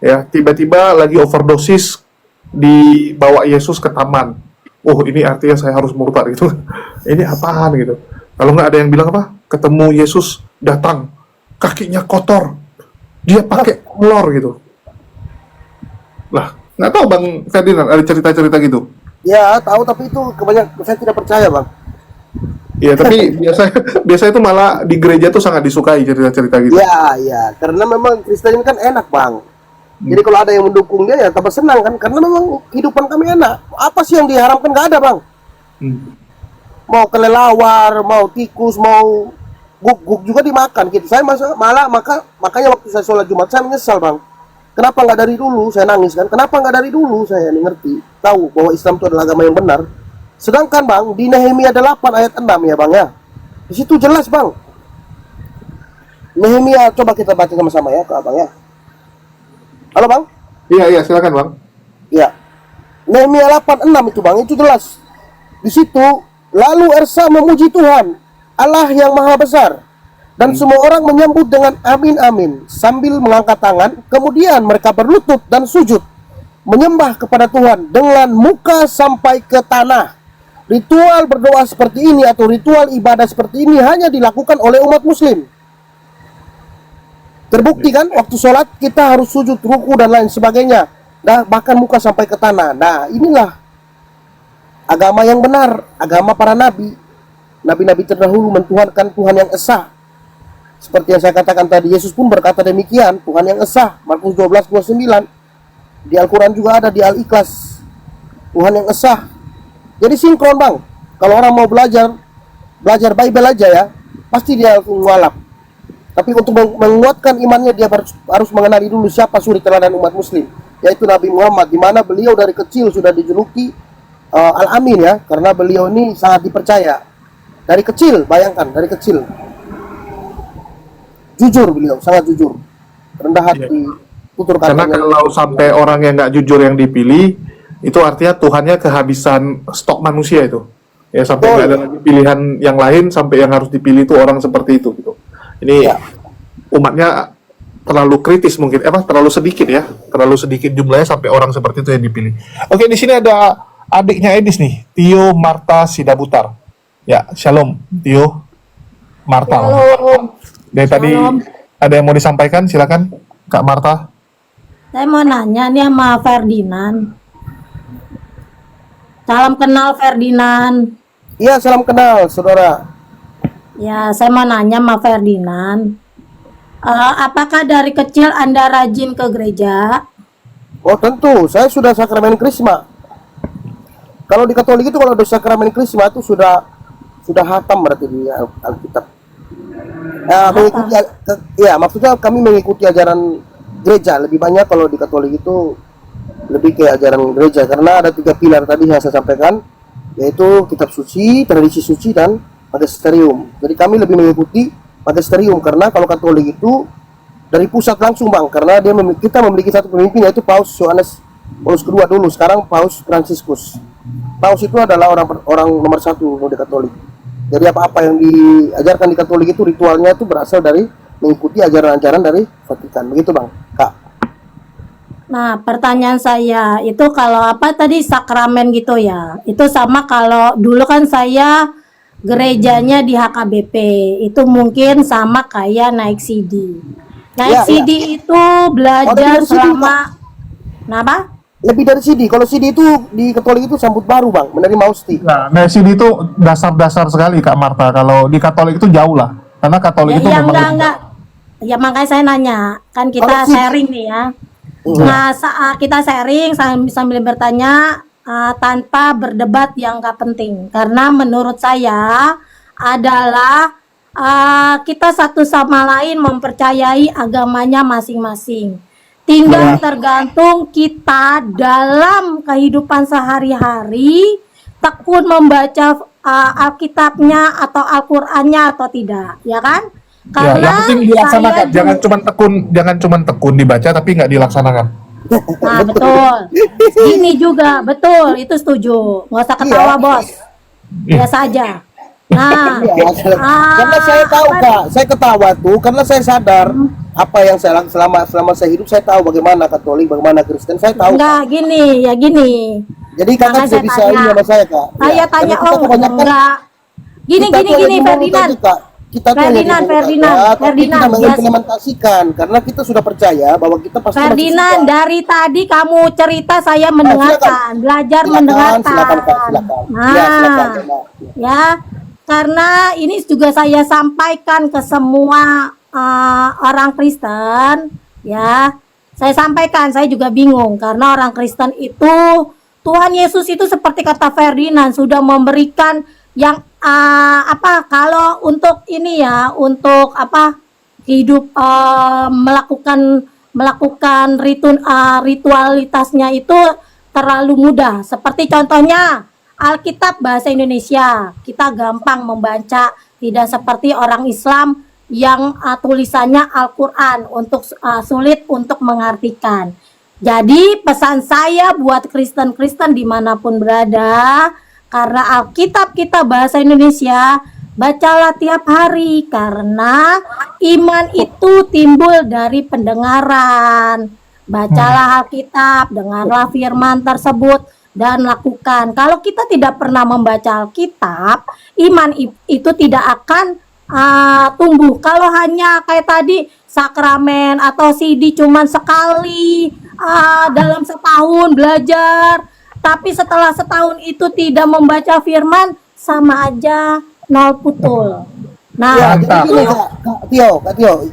[SPEAKER 1] Ya, tiba-tiba lagi overdosis dibawa Yesus ke taman. Oh, ini artinya saya harus murtad gitu. Ini apaan gitu. Kalau nggak ada yang bilang apa? Ketemu Yesus datang, kakinya kotor, dia pakai molor gitu. Lah, nggak tahu Bang Ferdinand ada cerita-cerita gitu.
[SPEAKER 2] Ya tahu, tapi itu kebanyakan saya tidak percaya Bang.
[SPEAKER 1] Iya, tapi biasa itu malah di gereja tuh sangat disukai cerita-cerita gitu.
[SPEAKER 2] Ya, karena memang Kristen ini kan enak Bang. Jadi kalau ada yang mendukung dia ya tambah senang kan, karena memang kehidupan kami enak. Apa sih yang diharapkan? Nggak ada Bang. Mau kelelawar, mau tikus, mau guguk juga dimakan gitu. Saya makanya waktu saya sholat Jumat saya menyesal Bang. Kenapa nggak dari dulu? Saya nangis kan. Kenapa nggak dari dulu? Saya ngerti, tahu bahwa Islam itu adalah agama yang benar. Sedangkan Bang, di Nehemia 8 ayat 6 ya Bang ya. Di situ jelas Bang. Nehemia, coba kita baca sama-sama ya ke Abang ya. Halo Bang?
[SPEAKER 1] Iya, silakan Bang.
[SPEAKER 2] Ya. Nehemia 8:6 itu Bang, itu jelas. Di situ, lalu Ersa memuji Tuhan, Allah yang maha besar. Dan semua orang menyambut dengan amin amin sambil mengangkat tangan. Kemudian mereka berlutut dan sujud menyembah kepada Tuhan dengan muka sampai ke tanah. Ritual berdoa seperti ini atau ritual ibadah seperti ini hanya dilakukan oleh umat muslim. Terbukti kan, waktu sholat kita harus sujud, ruku dan lain sebagainya. Nah, bahkan muka sampai ke tanah. Nah, inilah agama yang benar, agama para nabi. Nabi-nabi terdahulu mentuhankan Tuhan yang esa. Seperti yang saya katakan tadi, Yesus pun berkata demikian, Tuhan yang esa. Markus 12:29. Di Al-Quran juga ada di Al-Ikhlas, Tuhan yang esa. Jadi sinkron Bang. Kalau orang mau belajar Bible aja ya, pasti dia ngualap. Tapi untuk menguatkan imannya, dia harus mengenali dulu siapa suri teladan umat muslim, yaitu Nabi Muhammad, di mana beliau dari kecil sudah dijuluki Al-Amin ya, karena beliau ini sangat dipercaya. Dari kecil, bayangkan, dari kecil. Jujur beliau, sangat jujur. Rendah hati, tutur
[SPEAKER 1] Karena
[SPEAKER 2] katanya.
[SPEAKER 1] kalau sampai orang yang nggak jujur yang dipilih, itu artinya Tuhannya kehabisan stok manusia itu. Ya sampai nggak ada lagi pilihan yang lain, sampai yang harus dipilih itu orang seperti itu gitu. Ini umatnya terlalu kritis mungkin, terlalu sedikit ya, terlalu sedikit jumlahnya sampai orang seperti itu yang dipilih. Oke, di sini ada adiknya Edis nih, Tio Marta Sidabutar. Ya, shalom Tio Marta.
[SPEAKER 3] Halo.
[SPEAKER 1] Dari tadi
[SPEAKER 3] Shalom.
[SPEAKER 1] ada yang mau disampaikan, silakan Kak Marta.
[SPEAKER 3] Saya mau nanya nih sama Ferdinand. Salam kenal Ferdinand.
[SPEAKER 2] Iya, salam kenal saudara.
[SPEAKER 3] Ya, saya mau nanya sama Ferdinand. Apakah dari kecil Anda rajin ke gereja?
[SPEAKER 2] Oh tentu, saya sudah sakramen Krisma. Kalau di Katolik itu kalau udah sakramen Krisma itu sudah hatam berarti di Alkitab. Mengikuti, ya maksudnya kami mengikuti ajaran gereja lebih banyak. Kalau di Katolik itu lebih ke ajaran gereja, karena ada 3 pilar tadi yang saya sampaikan, yaitu kitab suci, tradisi suci, dan magisterium. Jadi kami lebih mengikuti magisterium, karena kalau Katolik itu dari pusat langsung Bang, karena kita memiliki satu pemimpin, yaitu Paus Yohanes Paulus kedua dulu, sekarang Paus Fransiskus. Paus itu adalah orang nomor 1 di Katolik. Jadi apa-apa yang diajarkan di Katolik itu ritualnya itu berasal dari mengikuti ajaran-ajaran dari Vatikan. Begitu Bang, Kak.
[SPEAKER 3] Nah, pertanyaan saya itu kalau apa tadi sakramen gitu ya. Itu sama kalau dulu kan saya gerejanya di HKBP. Itu mungkin sama kayak naik CD. Naik CD itu belajar selama kenapa?
[SPEAKER 2] Lebih dari CD. Kalau CD itu di Katolik itu sambut baru Bang, menerima hosti.
[SPEAKER 1] Nah, CD itu dasar-dasar sekali Kak Marta. Kalau di Katolik itu jauh lah, karena Katolik itu memang
[SPEAKER 3] enggak. Ya makanya saya nanya, kan kita sharing nih ya. Nah, saat kita sharing sambil bertanya tanpa berdebat yang nggak penting, karena menurut saya adalah kita satu sama lain mempercayai agamanya masing-masing. Tinggal tergantung kita dalam kehidupan sehari-hari tekun membaca Alkitabnya atau Al-Qur'annya atau tidak, ya kan?
[SPEAKER 1] Karena yang penting dilaksanakan, jangan cuman tekun dibaca tapi nggak dilaksanakan.
[SPEAKER 3] Nah betul, ini juga betul, itu setuju. Nggak usah ketawa bos, biasa aja. Nah,
[SPEAKER 2] karena saya tahu Kak, saya ketawa tuh karena saya sadar apa yang saya selama saya hidup, saya tahu bagaimana Katolik, bagaimana Kristen, saya tahu.
[SPEAKER 3] Enggak, gini.
[SPEAKER 2] Jadi kakak tidak bisa ini sama saya Kak.
[SPEAKER 3] Saya tanya, enggak. Gini Ferdinand. Ferdinand
[SPEAKER 2] mengimplementasikan, karena kita sudah percaya bahwa kita pasti.
[SPEAKER 3] Ferdinand, dari tadi kamu cerita saya mendengarkan, belajar mendengarkan. Nah, ya, karena ini juga saya sampaikan ke semua orang Kristen, ya. Saya sampaikan, saya juga bingung karena orang Kristen itu Tuhan Yesus itu seperti kata Ferdinand sudah memberikan yang kalau untuk ini ya, untuk hidup melakukan ritualitasnya itu terlalu mudah. Seperti contohnya Alkitab bahasa Indonesia. Kita gampang membaca, tidak seperti orang Islam yang tulisannya Al-Quran untuk sulit untuk mengartikan. Jadi pesan saya buat Kristen-Kristen dimanapun berada, karena Alkitab kita bahasa Indonesia, bacalah tiap hari, karena iman itu timbul dari pendengaran. Bacalah Alkitab, dengarlah firman tersebut, dan lakukan. Kalau kita tidak pernah membaca Alkitab, iman itu tidak akan tumbuh. Kalau hanya kayak tadi sakramen atau CD cuman sekali dalam setahun belajar, tapi setelah setahun itu tidak membaca firman, sama aja nol putul. Nah,
[SPEAKER 2] Ya,
[SPEAKER 1] Mantap.
[SPEAKER 2] jadi gini, Kak Tio,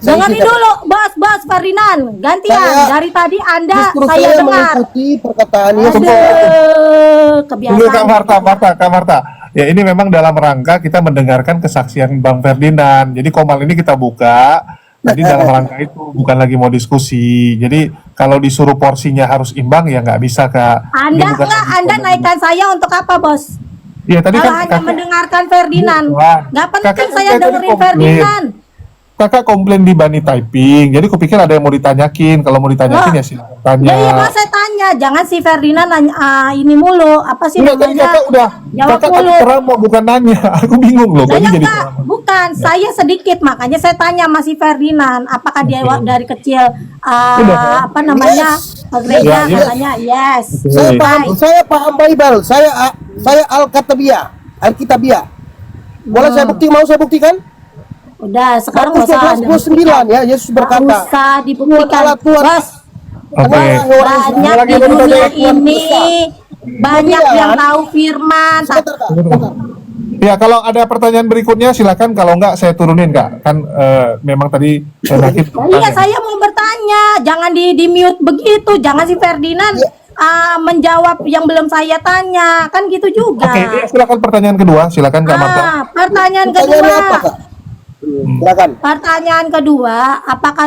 [SPEAKER 3] dengerin dulu, Bos Ferdinand, gantian.
[SPEAKER 2] Saya-
[SPEAKER 3] Dari tadi Anda
[SPEAKER 2] justru
[SPEAKER 3] saya dengar.
[SPEAKER 2] mengikuti perkataan Yesus.
[SPEAKER 3] Aduh,
[SPEAKER 1] Tunggu
[SPEAKER 3] kebiasaan.
[SPEAKER 1] Kak Marta. Ya ini memang dalam rangka kita mendengarkan kesaksian Bang Ferdinand. Jadi Komal ini kita buka. Jadi dalam rangka itu bukan lagi mau diskusi. Jadi kalau disuruh porsinya harus imbang ya nggak bisa Kak. Ini bukan lagi
[SPEAKER 3] Anda
[SPEAKER 1] komen.
[SPEAKER 3] naikkan saya untuk apa, Bos?
[SPEAKER 1] Ya tadi
[SPEAKER 3] Kalau
[SPEAKER 1] kan
[SPEAKER 3] hanya mendengarkan Ferdinand,
[SPEAKER 1] Bukan.
[SPEAKER 3] nggak penting
[SPEAKER 1] Kakak kan
[SPEAKER 3] saya
[SPEAKER 1] tadi
[SPEAKER 3] dengerin
[SPEAKER 1] komplain.
[SPEAKER 3] Ferdinand.
[SPEAKER 1] Kakak komplain di Bani Typing. Jadi kupikir ada yang mau ditanyakin. Kalau mau ditanyakin
[SPEAKER 3] Loh.
[SPEAKER 1] ya silakan tanya.
[SPEAKER 3] Ya iya, Mas, saya tanya, jangan si Ferdinand nanya ini mulu, apa sih
[SPEAKER 1] Enggak, tadi
[SPEAKER 3] namanya?
[SPEAKER 1] kakak udah
[SPEAKER 3] Jawab
[SPEAKER 1] kakak
[SPEAKER 3] mulu.
[SPEAKER 1] terang mau bukan nanya. Aku bingung loh.
[SPEAKER 3] Saya
[SPEAKER 1] Kok ini jadi
[SPEAKER 3] enggak,
[SPEAKER 1] terang?
[SPEAKER 3] bukan, saya sedikit, makanya saya tanya sama si Ferdinand, apakah dia dari kecil
[SPEAKER 1] Udah.
[SPEAKER 3] apa namanya ke gereja,
[SPEAKER 1] Ya, ya.
[SPEAKER 3] katanya yes.
[SPEAKER 2] Saya paham Bible. Saya Alkitabiah. Boleh mau saya buktikan?
[SPEAKER 3] Udah, sekarang
[SPEAKER 2] Markus
[SPEAKER 3] nggak usah
[SPEAKER 2] 12:29 ya, Yesus
[SPEAKER 3] nggak
[SPEAKER 2] berkata,
[SPEAKER 3] usah dibuktikan,
[SPEAKER 2] Allah Tuhan.
[SPEAKER 3] Bos.
[SPEAKER 1] Oke.
[SPEAKER 3] Banyak
[SPEAKER 1] Lagi
[SPEAKER 3] di
[SPEAKER 1] mau
[SPEAKER 3] dunia
[SPEAKER 1] ditanya.
[SPEAKER 3] ini, banyak
[SPEAKER 2] Kemudian-
[SPEAKER 3] yang tahu firman.
[SPEAKER 2] Sebentar, Kak.
[SPEAKER 1] Ya kalau ada pertanyaan berikutnya silakan. Kalau enggak saya turunin Kak. Kan memang tadi Nakit
[SPEAKER 3] Iya, saya mau bertanya, jangan di mute begitu, jangan si Ferdinand menjawab yang belum saya tanya, kan gitu juga.
[SPEAKER 1] Oke, ya, silakan pertanyaan kedua. Silakan Kak Marta.
[SPEAKER 3] Pertanyaan
[SPEAKER 2] Pertanyaannya
[SPEAKER 3] kedua.
[SPEAKER 2] apa, Kak? Silakan.
[SPEAKER 3] Pertanyaan kedua, apakah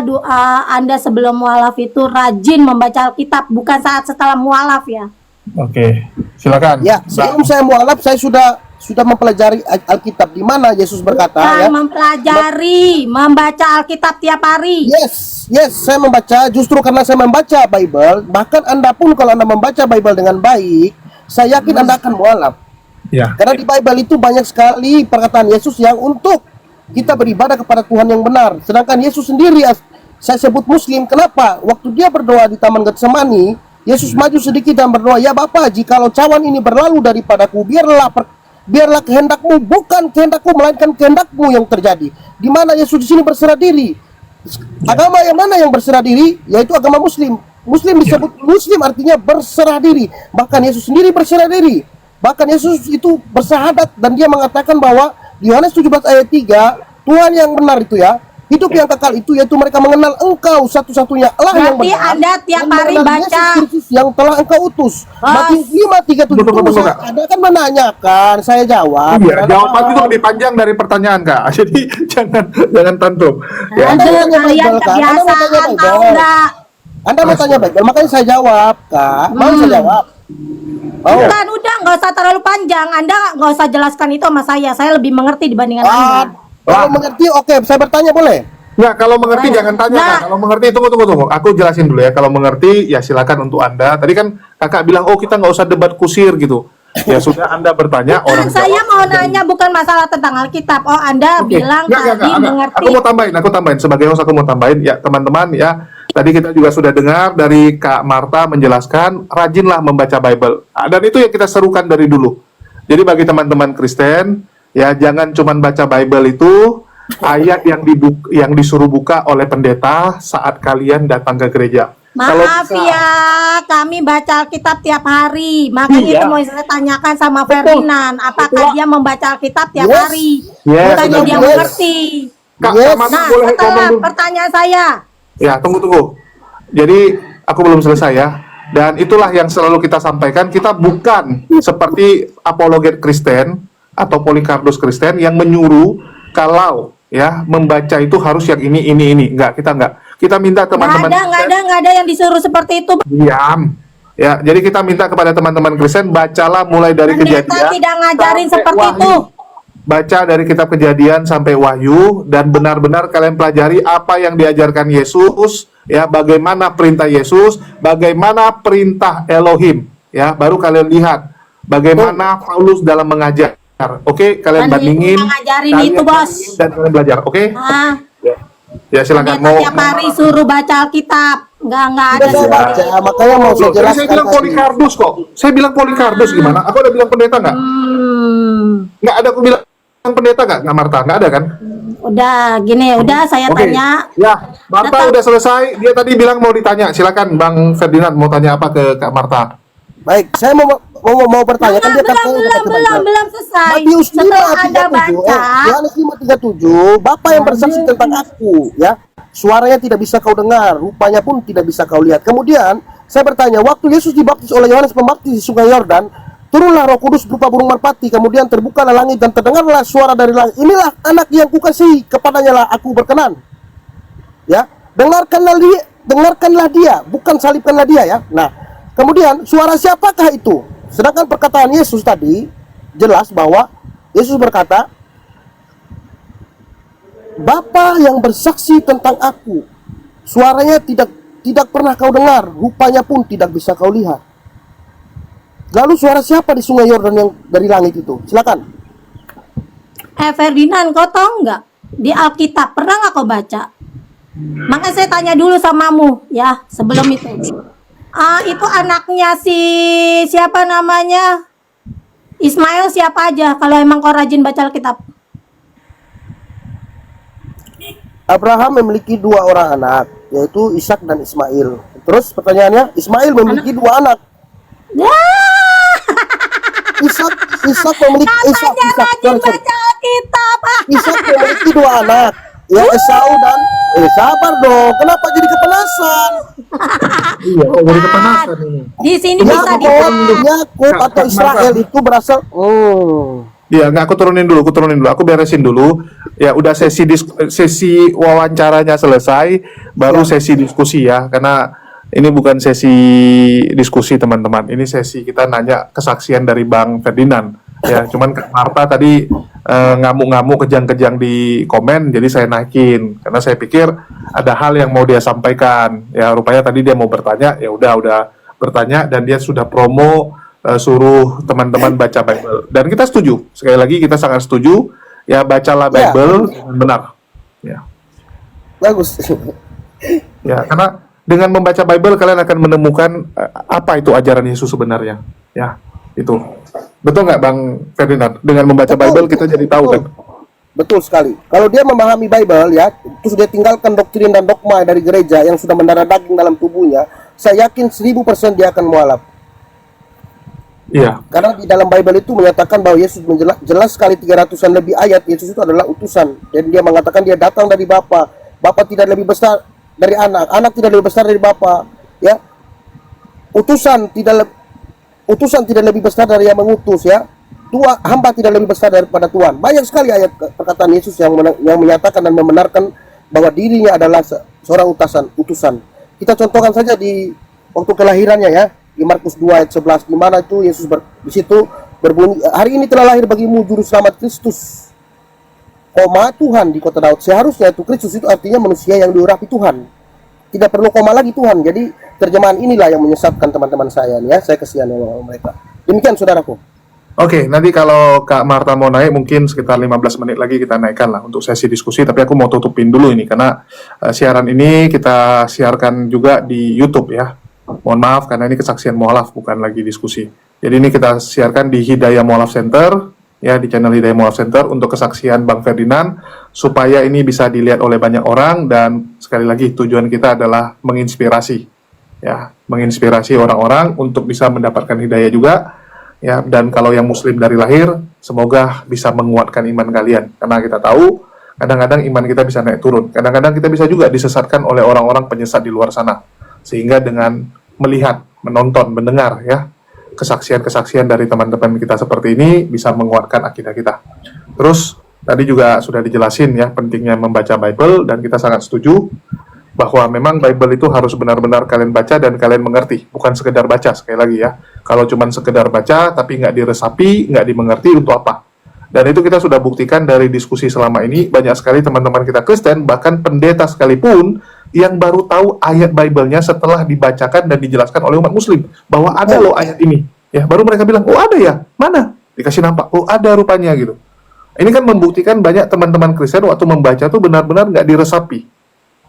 [SPEAKER 3] Anda sebelum mualaf itu rajin membaca Alkitab, bukan saat setelah mualaf ya?
[SPEAKER 1] Oke, silakan.
[SPEAKER 2] Ya, sebelum saya mualaf saya sudah mempelajari Alkitab di mana Yesus berkata ya.
[SPEAKER 3] Mempelajari, membaca Alkitab tiap hari.
[SPEAKER 2] Yes, saya membaca. Justru karena saya membaca Bible, bahkan Anda pun kalau Anda membaca Bible dengan baik, saya yakin Anda akan mualaf.
[SPEAKER 1] Ya.
[SPEAKER 2] Karena di Bible itu banyak sekali perkataan Yesus yang untuk kita beribadah kepada Tuhan yang benar. Sedangkan Yesus sendiri, saya sebut Muslim, kenapa? Waktu dia berdoa di Taman Getsemani, Yesus maju sedikit dan berdoa, ya Bapa, jikalau cawan ini berlalu daripadaku, biarlah kehendakmu, bukan kehendakku, melainkan kehendakmu yang terjadi. Di mana Yesus di sini berserah diri. Agama yang mana yang berserah diri? Yaitu agama Muslim. Muslim disebut Muslim artinya berserah diri. Bahkan Yesus sendiri berserah diri. Bahkan Yesus itu bersahadat dan dia mengatakan bahwa di Yohanes 17 ayat 3, Tuhan yang benar itu ya, hidup yang kekal itu yaitu mereka mengenal Engkau satu-satunya Allah yang
[SPEAKER 3] Berarti
[SPEAKER 2] benar.
[SPEAKER 3] Anda tiap
[SPEAKER 2] dan
[SPEAKER 3] hari
[SPEAKER 2] mengenal
[SPEAKER 3] baca.
[SPEAKER 2] Yesus Kristus yang telah Engkau utus.
[SPEAKER 3] Bos.
[SPEAKER 2] Matius 5:37.
[SPEAKER 1] Tunggu, Kak.
[SPEAKER 2] Ada kan menanyakan, saya jawab.
[SPEAKER 1] Iya,
[SPEAKER 2] Anda
[SPEAKER 1] jawaban
[SPEAKER 2] jawab.
[SPEAKER 1] itu lebih panjang dari pertanyaan Kak. Jadi jangan tantrum. Ya,
[SPEAKER 2] Anda
[SPEAKER 3] Aduh,
[SPEAKER 2] mau tanya
[SPEAKER 3] kalian
[SPEAKER 2] Bible, Kak? Anda mau tanya
[SPEAKER 3] kebiasaan
[SPEAKER 2] Bible?
[SPEAKER 3] tahu nggak?
[SPEAKER 2] Anda mau tanya Bible, makanya saya jawab, Kak. Mau saya jawab? Oh.
[SPEAKER 3] Bukan, udah nggak usah terlalu panjang. Anda nggak usah jelaskan itu sama saya. Saya lebih mengerti dibandingkan Anda.
[SPEAKER 2] Kalau mengerti, oke, saya bertanya boleh?
[SPEAKER 1] Nggak, kalau mengerti
[SPEAKER 3] Boleh.
[SPEAKER 1] jangan tanya
[SPEAKER 3] Nah.
[SPEAKER 1] Kak. Kalau mengerti tunggu. Aku jelasin dulu ya. Kalau mengerti ya silakan untuk Anda. Tadi kan Kakak bilang oh kita nggak usah debat kusir gitu. Ya sudah Anda bertanya orang
[SPEAKER 3] Saya
[SPEAKER 1] jawab.
[SPEAKER 3] mau nanya bukan masalah tentang Alkitab. Oh, Anda
[SPEAKER 1] Oke.
[SPEAKER 3] bilang
[SPEAKER 1] Nggak,
[SPEAKER 3] tadi mengerti.
[SPEAKER 1] Aku mau tambahin sebagai host aku mau tambahin ya teman-teman ya. Tadi kita juga sudah dengar dari Kak Marta menjelaskan rajinlah membaca Bible. Dan itu yang kita serukan dari dulu. Jadi bagi teman-teman Kristen ya jangan cuman baca Bible itu ayat yang disuruh buka oleh pendeta saat kalian datang ke gereja. Kalau
[SPEAKER 3] Maaf
[SPEAKER 1] bisa-
[SPEAKER 3] ya, kami baca Alkitab tiap hari. Makanya
[SPEAKER 1] Iya.
[SPEAKER 3] itu mau saya tanyakan sama Ferdinand, apakah dia membaca Alkitab tiap
[SPEAKER 2] Yes.
[SPEAKER 3] hari?
[SPEAKER 1] Yes,
[SPEAKER 3] Bukannya
[SPEAKER 1] betul.
[SPEAKER 3] dia
[SPEAKER 2] Yes.
[SPEAKER 3] mengerti.
[SPEAKER 1] Kak,
[SPEAKER 2] Yes.
[SPEAKER 1] Kak Marta
[SPEAKER 3] Nah,
[SPEAKER 1] boleh
[SPEAKER 3] setelah
[SPEAKER 1] ngomong dulu?
[SPEAKER 3] pertanyaan saya,
[SPEAKER 1] Ya, tunggu. Jadi, aku belum selesai ya. Dan itulah yang selalu kita sampaikan. Kita bukan seperti apologet Kristen atau Polikarpus Kristen yang menyuruh kalau ya membaca itu harus yang ini. Enggak, kita enggak. Kita minta teman-teman
[SPEAKER 3] nggak ada yang disuruh seperti itu.
[SPEAKER 1] diam. Ya, jadi kita minta kepada teman-teman Kristen bacalah mulai dari
[SPEAKER 3] Pendeta
[SPEAKER 1] Kejadian
[SPEAKER 3] tidak ngajarin
[SPEAKER 1] sampai
[SPEAKER 3] seperti
[SPEAKER 1] Wahyu.
[SPEAKER 3] itu.
[SPEAKER 1] Baca dari kitab Kejadian sampai Wahyu dan benar-benar kalian pelajari apa yang diajarkan Yesus, ya, bagaimana perintah Yesus, bagaimana perintah Elohim, ya, baru kalian lihat bagaimana Paulus dalam mengajar. Oke, kalian
[SPEAKER 3] Dan
[SPEAKER 1] bandingin,
[SPEAKER 3] Ibu ngajarin
[SPEAKER 1] kalian
[SPEAKER 3] itu, Bos.
[SPEAKER 1] bandingin dan kalian belajar, oke?
[SPEAKER 3] Ah,
[SPEAKER 1] Ya, silakan
[SPEAKER 3] pendeta
[SPEAKER 1] mau.
[SPEAKER 3] tiap hari suruh baca Alkitab. Nggak ada
[SPEAKER 2] Sudah saya
[SPEAKER 3] seperti
[SPEAKER 2] baca,
[SPEAKER 3] itu.
[SPEAKER 2] makanya mau saya
[SPEAKER 1] Tadi
[SPEAKER 2] jelaskan.
[SPEAKER 1] saya bilang
[SPEAKER 2] tadi.
[SPEAKER 1] Polikardus kok. Saya bilang Polikardus gimana? Aku ada bilang pendeta nggak? Nggak ada aku bilang pendeta nggak Marta? Nggak ada kan?
[SPEAKER 3] Udah gini, udah saya
[SPEAKER 1] Oke.
[SPEAKER 3] tanya.
[SPEAKER 1] Ya, Marta
[SPEAKER 3] Tetap.
[SPEAKER 1] udah selesai. Dia tadi bilang mau ditanya. Silakan Bang Ferdinand mau tanya apa ke Kak Marta?
[SPEAKER 2] Baik, saya mau bertanya kan dia kata
[SPEAKER 3] Belum selesai.
[SPEAKER 2] Matius 5
[SPEAKER 3] Setelah Anda
[SPEAKER 2] 37,
[SPEAKER 3] baca,
[SPEAKER 2] Yohanes 5:37, Bapa yang bersaksi tentang aku, ya. Suaranya tidak bisa kau dengar, rupanya pun tidak bisa kau lihat. Kemudian saya bertanya, waktu Yesus dibaptis oleh Yohanes Pembaptis di Sungai Yordan, turunlah Roh Kudus berupa burung merpati, kemudian terbukalah langit dan terdengarlah suara dari langit. Inilah anak yang kukasihi, kepadanya lah aku berkenan. Ya, dengarkanlah dia, bukan salibkanlah dia, ya. Nah, kemudian suara siapakah itu? Sedangkan perkataan Yesus tadi jelas bahwa Yesus berkata, Bapa yang bersaksi tentang aku, suaranya tidak pernah kau dengar, rupanya pun tidak bisa kau lihat. Lalu suara siapa di Sungai Yordan yang dari langit itu? Silakan.
[SPEAKER 3] Ferdinand, kau tahu nggak? Di Alkitab pernah nggak kau baca? Makanya saya tanya dulu samamu, ya, sebelum itu. Itu anaknya siapa namanya? Ismail siapa aja? Kalau emang kau rajin baca Alkitab.
[SPEAKER 2] Abraham memiliki 2 orang anak, yaitu Ishak dan Ismail. Terus pertanyaannya, Ismail memiliki 2 anak.
[SPEAKER 3] Ya,
[SPEAKER 2] Ishak memiliki
[SPEAKER 3] katanya rajin baca Alkitab.
[SPEAKER 2] Ishak memiliki 2 anak, ya, Esau dan sabar dong. Kenapa jadi kepanasan?
[SPEAKER 1] Iya, kok jadi kepanasan ini.
[SPEAKER 3] Di sini bisa
[SPEAKER 2] Yakub atau Israel itu berasal.
[SPEAKER 1] Iya, nggak aku turunin dulu, aku beresin dulu. Ya, udah sesi wawancaranya selesai, baru sesi diskusi ya, karena ini bukan sesi diskusi teman-teman, ini sesi kita nanya kesaksian dari Bang Ferdinand. Ya, cuman Kak Marta tadi ngamuk-ngamuk kejang-kejang di komen, jadi saya naikin karena saya pikir ada hal yang mau dia sampaikan. Ya, rupanya tadi dia mau bertanya, ya udah bertanya dan dia sudah promo suruh teman-teman baca Bible. Dan kita setuju, sekali lagi kita sangat setuju, ya bacalah Bible dengan benar. Ya.
[SPEAKER 2] Bagus.
[SPEAKER 1] Ya, karena dengan membaca Bible kalian akan menemukan apa itu ajaran Yesus sebenarnya. Ya, itu. Betul nggak Bang Ferdinand? Dengan membaca Bible kita jadi tahu kan?
[SPEAKER 2] Betul sekali. Kalau dia memahami Bible, ya, terus dia tinggalkan doktrin dan dogma dari gereja yang sudah mendarah daging dalam tubuhnya, saya yakin 1000% dia akan mualaf.
[SPEAKER 1] Iya.
[SPEAKER 2] Karena di dalam Bible itu menyatakan bahwa Yesus jelas sekali 300-an lebih ayat Yesus itu adalah utusan. Dan dia mengatakan dia datang dari Bapa. Bapa tidak lebih besar dari anak, anak tidak lebih besar dari Bapa, ya. Utusan tidak lebih besar dari yang mengutus, ya. Hamba tidak lebih besar daripada Tuhan. Banyak sekali ayat perkataan Yesus yang menyatakan dan membenarkan bahwa dirinya adalah seorang utusan. Kita contohkan saja di waktu kelahirannya, ya. Di Markus 2 ayat 11, di mana itu Yesus di situ berbunyi, hari ini telah lahir bagimu juru selamat Kristus, koma Tuhan di kota Daud. Seharusnya itu Kristus itu artinya manusia yang diurapi Tuhan. Tidak perlu koma lagi Tuhan. Jadi terjemahan inilah yang menyesatkan teman-teman saya, ya. Saya kasihan sama mereka. Demikian saudaraku.
[SPEAKER 1] Oke, nanti kalau Kak Marta mau naik mungkin sekitar 15 menit lagi kita naikkan lah untuk sesi diskusi, tapi aku mau tutupin dulu ini karena siaran ini kita siarkan juga di YouTube, ya. Mohon maaf karena ini kesaksian mualaf bukan lagi diskusi. Jadi ini kita siarkan di Hidayah Mualaf Center, ya, di channel Hidayah Mualaf Center untuk kesaksian Bang Ferdinand supaya ini bisa dilihat oleh banyak orang dan sekali lagi tujuan kita adalah menginspirasi, ya, menginspirasi orang-orang untuk bisa mendapatkan hidayah juga, ya. Dan kalau yang muslim dari lahir semoga bisa menguatkan iman kalian karena kita tahu kadang-kadang iman kita bisa naik turun, kadang-kadang kita bisa juga disesatkan oleh orang-orang penyesat di luar sana. Sehingga dengan melihat, menonton, mendengar, ya, kesaksian-kesaksian dari teman-teman kita seperti ini bisa menguatkan akidah kita. Terus tadi juga sudah dijelasin, ya, pentingnya membaca Bible dan kita sangat setuju. bahwa memang Bible itu harus benar-benar kalian baca dan kalian mengerti, bukan sekedar baca. Sekali lagi ya, kalau cuman sekedar baca tapi nggak diresapi, nggak dimengerti, untuk apa? Dan itu kita sudah buktikan dari diskusi selama ini. Banyak sekali teman-teman kita Kristen, bahkan pendeta sekalipun, yang baru tahu ayat Bible-nya setelah dibacakan dan dijelaskan oleh umat Muslim bahwa ada loh ayat ini. Ya, baru mereka bilang, oh ada ya, mana? Dikasih nampak, oh ada rupanya gitu. Ini kan membuktikan banyak teman-teman Kristen waktu membaca tuh benar-benar nggak diresapi.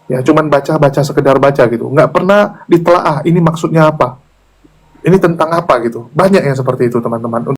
[SPEAKER 1] Ya, cuman baca-baca, sekedar baca gitu. Nggak pernah ditelaah, ini maksudnya apa? Ini tentang apa gitu. Banyak yang seperti itu, teman-teman.